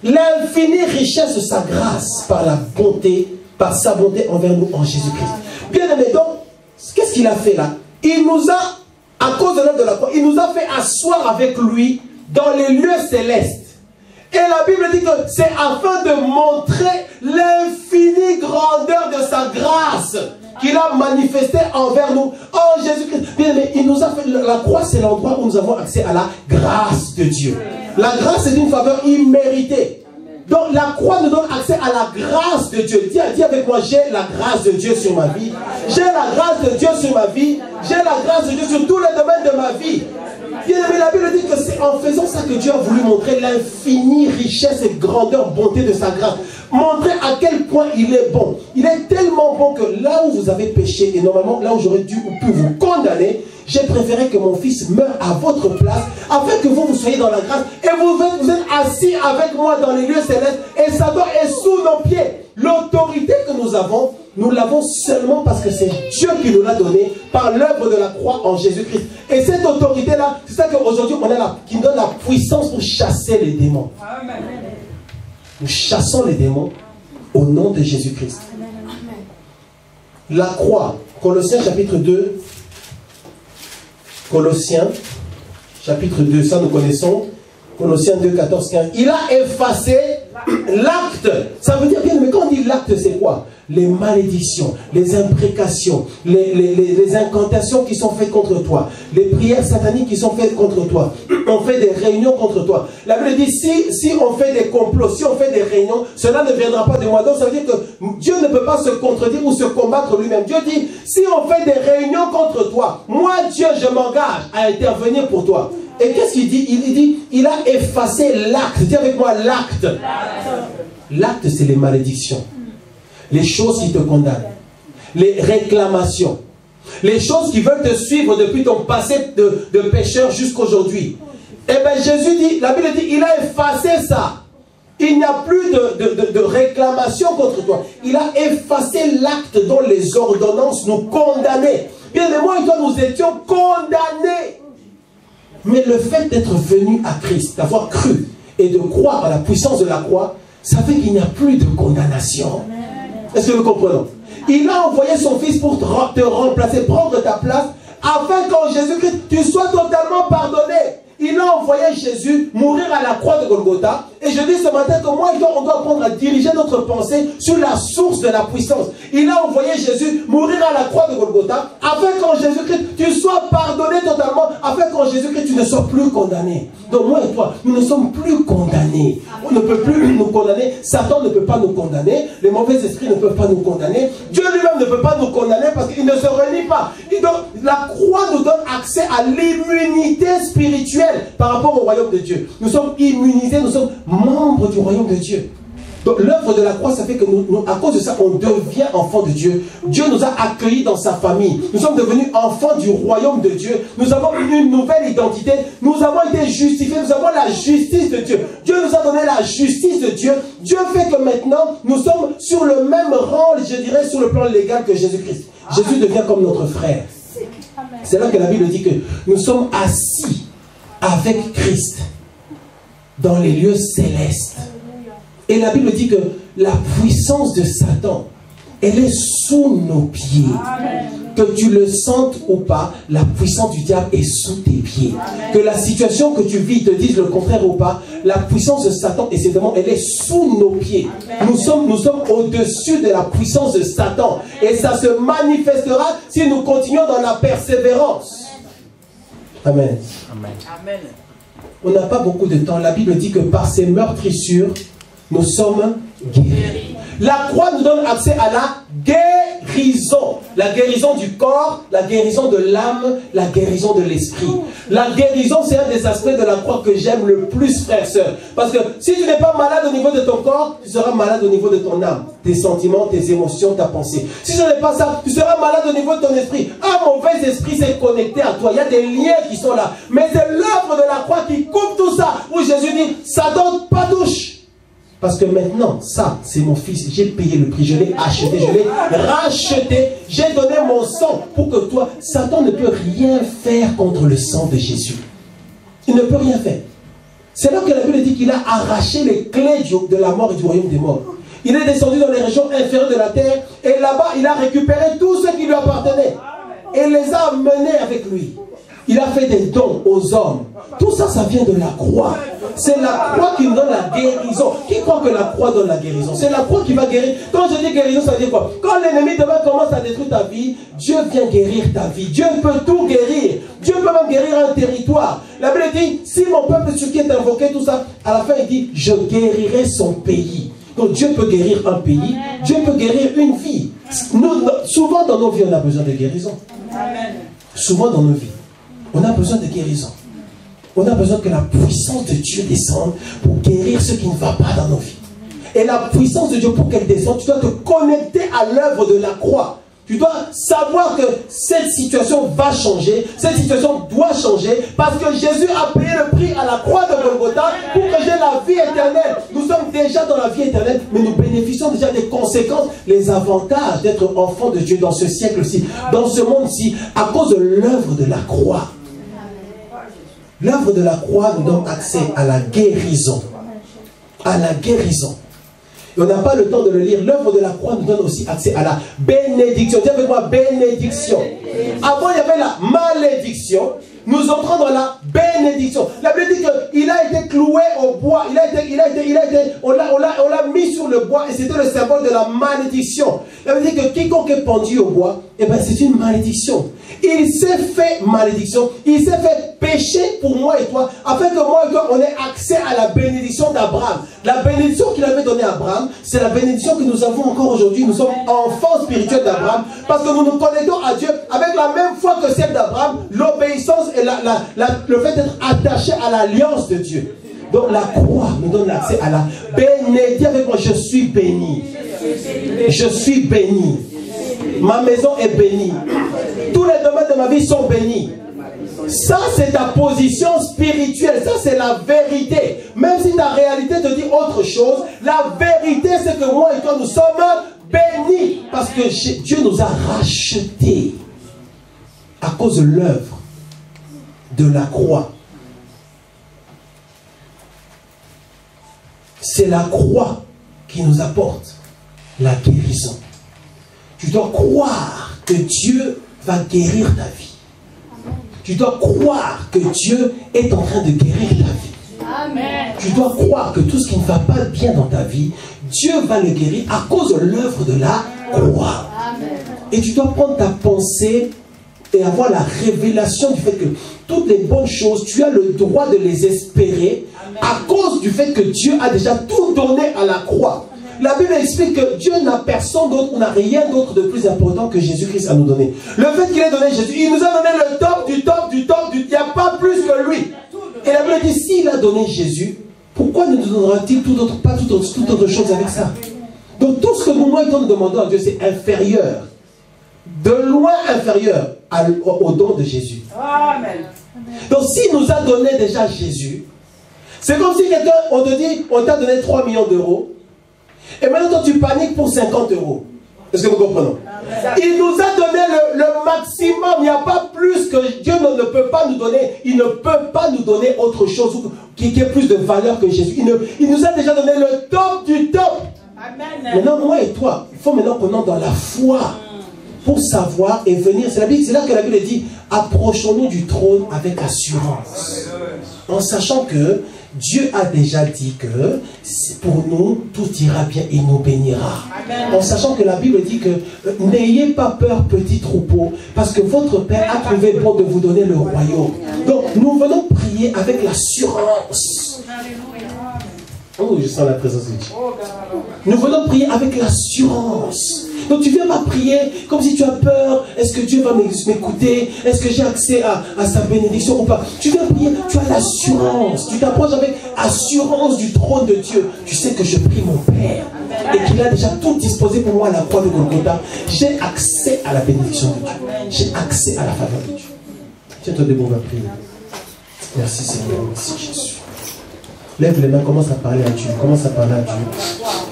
l'infinie richesse de sa grâce par sa bonté envers nous en Jésus-Christ. Bien aimé, donc, qu'est-ce qu'il a fait là? Il nous a, à cause de l'œuvre de la croix, il nous a fait asseoir avec lui dans les lieux célestes. Et la Bible dit que c'est afin de montrer l'infinie grandeur de sa grâce qu'il a manifesté envers nous en Jésus-Christ. Bien aimé, il nous a fait, la croix, c'est l'endroit où nous avons accès à la grâce de Dieu. La grâce est une faveur imméritée. Donc la croix nous donne accès à la grâce de Dieu. Dis avec moi, j'ai la grâce de Dieu sur ma vie. J'ai la grâce de Dieu sur ma vie. J'ai la grâce de Dieu sur tous les domaines de ma vie. Bien aimé, la Bible dit que c'est en faisant ça que Dieu a voulu montrer l'infinie richesse et grandeur, bonté de sa grâce. Montrer à quel point il est bon. Il est tellement bon que là où vous avez péché, et normalement là où j'aurais dû ou pu vous condamner, j'ai préféré que mon fils meure à votre place, afin que vous soyez dans la grâce, et vous êtes assis avec moi dans les lieux célestes, et Satan est sous nos pieds. L'autorité que nous avons, nous l'avons seulement parce que c'est Dieu qui nous l'a donnée par l'œuvre de la croix en Jésus-Christ. Et cette autorité-là, c'est ça qu'aujourd'hui on a qui nous donne la puissance pour chasser les démons. Amen. Nous chassons les démons au nom de Jésus-Christ. La croix, Colossiens chapitre 2, Colossiens chapitre 2, ça nous connaissons, Colossiens 2, 14, 15. Il a effacé l'acte. Ça veut dire bien, mais quand on dit l'acte, c'est quoi? Les malédictions, les imprécations, les incantations qui sont faites contre toi, les prières sataniques qui sont faites contre toi. On fait des réunions contre toi. La Bible dit, si on fait des complots, si on fait des réunions, cela ne viendra pas de moi. Donc ça veut dire que Dieu ne peut pas se contredire ou se combattre lui-même. Dieu dit, si on fait des réunions contre toi, moi Dieu, je m'engage à intervenir pour toi. Et qu'est-ce qu'il dit? Il dit, il a effacé l'acte. Dis avec moi, l'acte. L'acte, c'est les malédictions. Les choses qui te condamnent. Les réclamations. Les choses qui veulent te suivre depuis ton passé de pécheur jusqu'aujourd'hui. Eh bien, Jésus dit, la Bible dit, il a effacé ça. Il n'y a plus de réclamation contre toi. Il a effacé l'acte dont les ordonnances nous condamnaient. Bien, moi et toi, nous étions condamnés. Mais le fait d'être venu à Christ, d'avoir cru et de croire à la puissance de la croix, ça fait qu'il n'y a plus de condamnation. Est-ce que nous comprenons? Il a envoyé son fils pour te remplacer, prendre ta place, afin qu'en Jésus-Christ, tu sois totalement pardonné. Il a envoyé Jésus mourir à la croix de Golgotha. Et je dis ce matin que moi et toi, on doit apprendre à diriger notre pensée sur la source de la puissance. Il a envoyé Jésus mourir à la croix de Golgotha, afin qu'en Jésus-Christ, tu sois pardonné totalement, afin qu'en Jésus-Christ, tu ne sois plus condamné. Donc moi et toi, nous ne sommes plus condamnés. On ne peut plus nous condamner. Satan ne peut pas nous condamner. Les mauvais esprits ne peuvent pas nous condamner. Dieu lui-même ne peut pas nous condamner parce qu'il ne se réunit pas. La croix nous donne accès à l'immunité spirituelle par rapport au royaume de Dieu. Nous sommes immunisés, nous sommes membres du royaume de Dieu. Donc l'œuvre de la croix, ça fait que à cause de ça, on devient enfant de Dieu. Dieu nous a accueillis dans sa famille. Nous sommes devenus enfants du royaume de Dieu. Nous avons une nouvelle identité. Nous avons été justifiés. Nous avons la justice de Dieu. Dieu nous a donné la justice de Dieu. Dieu fait que maintenant, nous sommes sur le même rang, je dirais, sur le plan légal que Jésus-Christ. Jésus devient comme notre frère. C'est là que la Bible dit que nous sommes assis avec Christ dans les lieux célestes. Et la Bible dit que la puissance de Satan, elle est sous nos pieds. Amen. Que tu le sentes ou pas, la puissance du diable est sous tes pieds. Amen. Que la situation que tu vis te dise le contraire ou pas, la puissance de Satan, et c'est vraiment, elle est sous nos pieds. Nous sommes au-dessus de la puissance de Satan. Et ça se manifestera si nous continuons dans la persévérance. Amen. Amen. Amen. On n'a pas beaucoup de temps. La Bible dit que par ses meurtrissures, nous sommes guéris. La croix nous donne accès à la guérison. La guérison du corps, la guérison de l'âme, la guérison de l'esprit. La guérison, c'est un des aspects de la croix que j'aime le plus, frère, sœur. Parce que si tu n'es pas malade au niveau de ton corps, tu seras malade au niveau de ton âme. Tes sentiments, tes émotions, ta pensée. Si ce n'est pas ça, tu seras malade au niveau de ton esprit. Un mauvais esprit s'est connecté à toi. Il y a des liens qui sont là. Mais c'est l'œuvre de la croix qui coupe tout ça. Où Jésus dit, Satan, pas touche. Parce que maintenant, ça, c'est mon fils. J'ai payé le prix, je l'ai acheté, je l'ai racheté. J'ai donné mon sang pour que toi, Satan ne peut rien faire contre le sang de Jésus. Il ne peut rien faire. C'est là que la Bible dit qu'il a arraché les clés de la mort et du royaume des morts. Il est descendu dans les régions inférieures de la terre et là-bas, il a récupéré tout ce qui lui appartenait et les a menés avec lui. Il a fait des dons aux hommes. Tout ça, ça vient de la croix. C'est la croix qui nous donne la guérison. Qui croit que la croix donne la guérison? C'est la croix qui va guérir. Quand je dis guérison, ça veut dire quoi? Quand l'ennemi demain commence à détruire ta vie, Dieu vient guérir ta vie. Dieu peut tout guérir. Dieu peut même guérir un territoire. La Bible dit, si mon peuple sur qui est invoqué, tout ça, à la fin il dit, je guérirai son pays. Donc Dieu peut guérir un pays. Dieu peut guérir une vie. Souvent dans nos vies, on a besoin de guérison. Souvent dans nos vies, on a besoin de guérison. On a besoin que la puissance de Dieu descende pour guérir ce qui ne va pas dans nos vies. Et la puissance de Dieu, pour qu'elle descende, tu dois te connecter à l'œuvre de la croix. Tu dois savoir que cette situation va changer, cette situation doit changer, parce que Jésus a payé le prix à la croix de Golgotha pour que j'ai la vie éternelle. Nous sommes déjà dans la vie éternelle, mais nous bénéficions déjà des conséquences, les avantages d'être enfants de Dieu dans ce siècle-ci, dans ce monde-ci, à cause de l'œuvre de la croix. L'œuvre de la croix nous donne accès à la guérison. À la guérison. Et on n'a pas le temps de le lire. L'œuvre de la croix nous donne aussi accès à la bénédiction. Dis avec moi, bénédiction. Avant, il y avait la malédiction. Nous entrons dans la bénédiction. La Bible dit qu'il a été cloué au bois. On l'a mis sur le bois et c'était le symbole de la malédiction. La Bible dit que quiconque est pendu au bois, eh ben, c'est une malédiction. Il s'est fait malédiction. Il s'est fait péché pour moi et toi, afin que moi et toi, on ait accès à la bénédiction d'Abraham. La bénédiction qu'il avait donnée à Abraham, c'est la bénédiction que nous avons encore aujourd'hui. Nous sommes enfants spirituels d'Abraham, parce que nous nous connectons à Dieu avec la même foi que celle d'Abraham, l'obéissance et le fait d'être attaché à l'alliance de Dieu. Donc la croix nous donne accès à la bénédiction. Avec moi, je suis béni. Je suis béni. Ma maison est bénie. Tous les domaines de ma vie sont bénis. Ça, c'est ta position spirituelle. Ça, c'est la vérité. Même si ta réalité te dit autre chose, la vérité, c'est que moi et toi, nous sommes bénis. Parce que Dieu nous a rachetés à cause de l'œuvre de la croix. C'est la croix qui nous apporte la guérison. Tu dois croire que Dieu va guérir ta vie. Tu dois croire que Dieu est en train de guérir ta vie. Amen. Tu dois croire que tout ce qui ne va pas bien dans ta vie, Dieu va le guérir à cause de l'œuvre de la croix. Amen. Et tu dois prendre ta pensée et avoir la révélation du fait que toutes les bonnes choses, tu as le droit de les espérer. Amen. À cause du fait que Dieu a déjà tout donné à la croix. La Bible explique que Dieu n'a personne d'autre, on n'a rien d'autre de plus important que Jésus-Christ à nous donner. Le fait qu'il ait donné Jésus, il nous a donné le top du top du top du... Il n'y a pas plus que lui. Et la Bible dit, s'il a donné Jésus, pourquoi ne nous donnera-t-il pas toute autre chose avec ça? Donc tout ce que nous nous demandons à Dieu, c'est inférieur. De loin inférieur au don de Jésus. Amen. Donc s'il nous a donné déjà Jésus, c'est comme si quelqu'un, on te dit, on t'a donné 3 millions d'euros. Et maintenant, toi, tu paniques pour 50 euros. Est-ce que vous comprenez? Il nous a donné le maximum. Il n'y a pas plus que Dieu ne peut pas nous donner. Il ne peut pas nous donner autre chose qui ait plus de valeur que Jésus. Il nous a déjà donné le top du top. Amen. Maintenant, moi et toi, il faut maintenant qu'on entre dans la foi pour savoir et venir. C'est là que la Bible dit, approchons-nous du trône avec assurance. En sachant que Dieu a déjà dit que pour nous, tout ira bien, il nous bénira. Amen. En sachant que la Bible dit que n'ayez pas peur, petit troupeau, parce que votre Père a trouvé bon de vous donner le royaume. Donc, nous venons prier avec l'assurance. Oh, je sens la présence de Dieu. Nous venons prier avec l'assurance. Donc tu viens pas prier comme si tu as peur. Est-ce que Dieu va m'écouter? Est-ce que j'ai accès à sa bénédiction ou pas? Tu viens prier, tu as l'assurance. Tu t'approches avec assurance du trône de Dieu. Tu sais que je prie mon Père et qu'il a déjà tout disposé pour moi à la croix de Golgotha. J'ai accès à la bénédiction de Dieu. J'ai accès à la faveur de Dieu. Tiens-toi debout, on va prier. Merci Seigneur, merci Jésus. Lève les mains, commence à parler à Dieu, commence à parler à Dieu,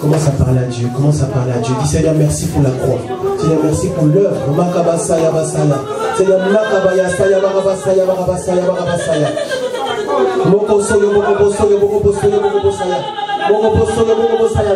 commence à parler à Dieu, commence à parler à Dieu. Dis Seigneur, merci pour la croix. Seigneur, merci pour l'œuvre. Seigneur,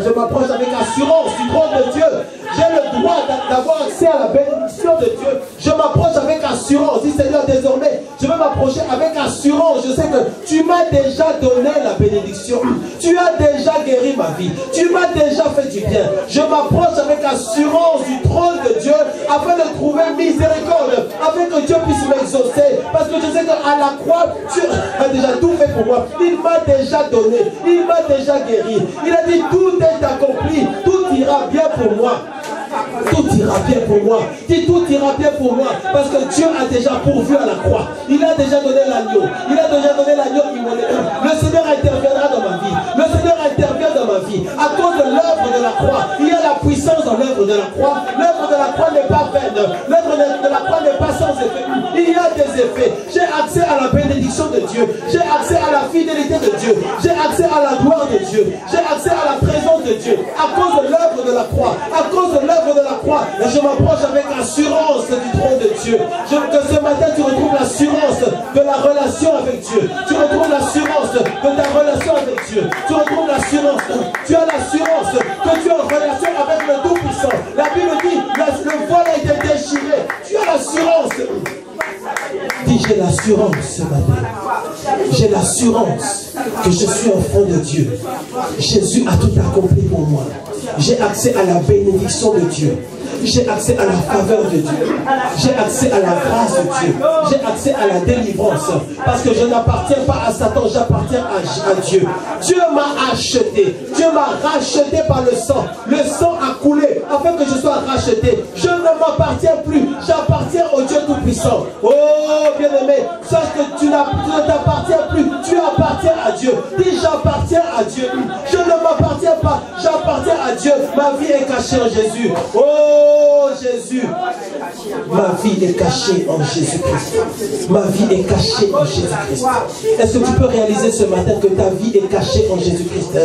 je m'approche avec assurance du trône de Dieu. J'ai le droit d'avoir accès à la bénédiction de Dieu. Je m'approche avec assurance. Dis Seigneur, désormais, je vais m'approcher avec assurance. Je sais que tu m'as déjà donné la bénédiction. Tu as déjà guéri ma vie. Tu m'as déjà fait du bien. Je m'approche avec assurance du trône de Dieu afin de trouver miséricorde, afin que Dieu puisse m'exaucer. Parce que je sais qu'à la croix, tu as déjà tout fait pour moi. Il m'a déjà donné. Il m'a déjà guéri. Il a dit tout est accompli. Tout ira bien pour moi. Tout ira bien pour moi. Dis tout ira bien pour moi. Parce que Dieu a déjà pourvu à la croix. Il a déjà donné l'agneau. Il a déjà donné l'agneau immolé. Le Seigneur interviendra dans ma vie. Le Seigneur intervient dans ma vie. À cause de l'œuvre de la croix. Il y a la puissance dans l'œuvre de la croix. L'œuvre de la croix n'est pas vaine. Dieu. J'ai accès à la gloire de Dieu. J'ai accès à la présence de Dieu. À cause de l'œuvre de la croix. À cause de l'œuvre de la croix. Et je m'approche avec assurance du trône de Dieu. Que ce matin tu retrouves l'assurance de la relation avec Dieu. Tu retrouves l'assurance de ta relation avec Dieu. Tu retrouves l'assurance. Tu as l'assurance que tu es en relation avec le Tout-Puissant. La Bible dit, le voile a été déchiré. Tu as l'assurance. Dis, j'ai l'assurance ce matin. J'ai l'assurance que je suis enfant de Dieu. Jésus a tout accompli pour moi. J'ai accès à la bénédiction de Dieu. J'ai accès à la faveur de Dieu. J'ai accès à la grâce de Dieu. J'ai accès à la délivrance. Parce que je n'appartiens pas à Satan, j'appartiens à Dieu. Dieu m'a acheté. Dieu m'a racheté par le sang. Le sang a coulé afin que je sois racheté. Je ne m'appartiens plus. J'appartiens au Dieu Tout-Puissant. Oh, bien-aimé, sache que tu ne t'appartiens plus. Tu appartiens à Dieu. Dis, j'appartiens à Dieu. Je ne m'appartiens pas. J'appartiens à Dieu. Ma vie est cachée en Jésus. Oh Jésus, ma vie est cachée en Jésus-Christ. Ma vie est cachée en Jésus-Christ. Est-ce que tu peux réaliser ce matin que ta vie est cachée en Jésus-Christ?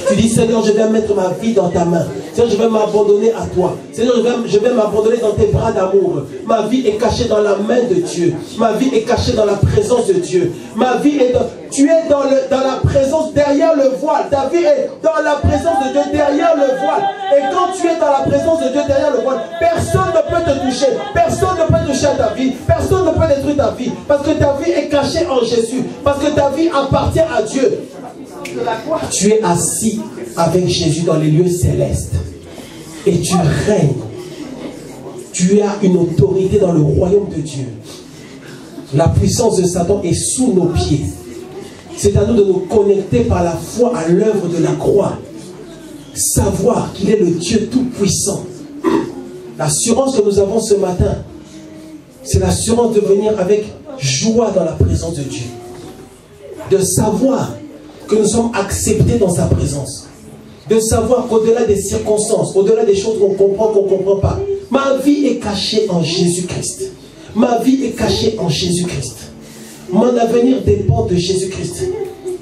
Tu dis, Seigneur, je vais mettre ma vie dans ta main. Seigneur, je vais m'abandonner à toi. Seigneur, je vais m'abandonner dans tes bras d'amour. Ma vie est cachée dans la main de Dieu. Ma vie est cachée dans la présence de Dieu. Ma vie est dans... Tu es dans la présence derrière le voile. Ta vie est dans la présence de Dieu derrière le voile. Et quand tu es dans la présence de Dieu derrière le voile, personne ne peut te toucher. Personne ne peut toucher à ta vie. Personne ne peut détruire ta vie. Parce que ta vie est cachée en Jésus. Parce que ta vie appartient à Dieu. Tu es assis avec Jésus dans les lieux célestes. Et tu règnes. Tu as une autorité dans le royaume de Dieu. La puissance de Satan est sous nos pieds. C'est à nous de nous connecter par la foi à l'œuvre de la croix. Savoir qu'il est le Dieu tout-puissant. L'assurance que nous avons ce matin, c'est l'assurance de venir avec joie dans la présence de Dieu. De savoir que nous sommes acceptés dans sa présence. De savoir qu'au-delà des circonstances, au-delà des choses qu'on comprend, qu'on ne comprend pas, ma vie est cachée en Jésus-Christ. Ma vie est cachée en Jésus-Christ. Mon avenir dépend de Jésus-Christ.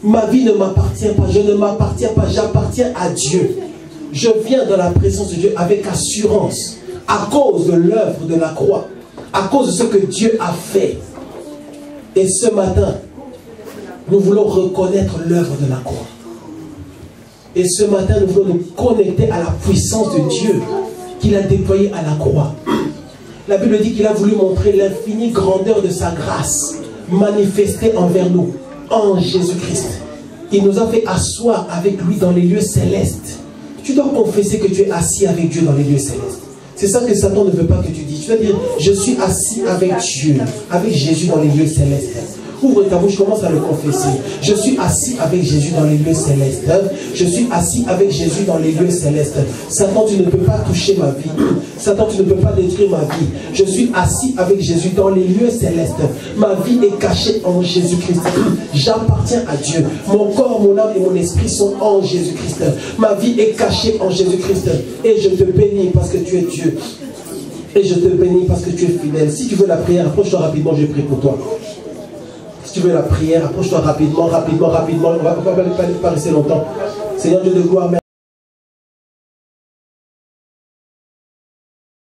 Ma vie ne m'appartient pas, je ne m'appartiens pas, j'appartiens à Dieu. Je viens dans la présence de Dieu avec assurance, à cause de l'œuvre de la croix, à cause de ce que Dieu a fait. Et ce matin, nous voulons reconnaître l'œuvre de la croix. Et ce matin, nous voulons nous connecter à la puissance de Dieu qu'il a déployée à la croix. La Bible dit qu'il a voulu montrer l'infinie grandeur de sa grâce manifestée envers nous en Jésus-Christ. Il nous a fait asseoir avec lui dans les lieux célestes. Tu dois confesser que tu es assis avec Dieu dans les lieux célestes. C'est ça que Satan ne veut pas que tu dises. Tu dois dire, je suis assis avec Dieu, avec Jésus dans les lieux célestes. Ouvre ta bouche, commence à le confesser. Je suis assis avec Jésus dans les lieux célestes. Je suis assis avec Jésus dans les lieux célestes. Satan, tu ne peux pas toucher ma vie. Satan, tu ne peux pas détruire ma vie. Je suis assis avec Jésus dans les lieux célestes. Ma vie est cachée en Jésus-Christ. J'appartiens à Dieu. Mon corps, mon âme et mon esprit sont en Jésus-Christ. Ma vie est cachée en Jésus-Christ. Et je te bénis parce que tu es Dieu. Et je te bénis parce que tu es fidèle. Si tu veux la prière, approche-toi rapidement, je prie pour toi. Si tu veux la prière, approche-toi rapidement. On ne va pas rester longtemps. Seigneur Dieu de gloire, merci.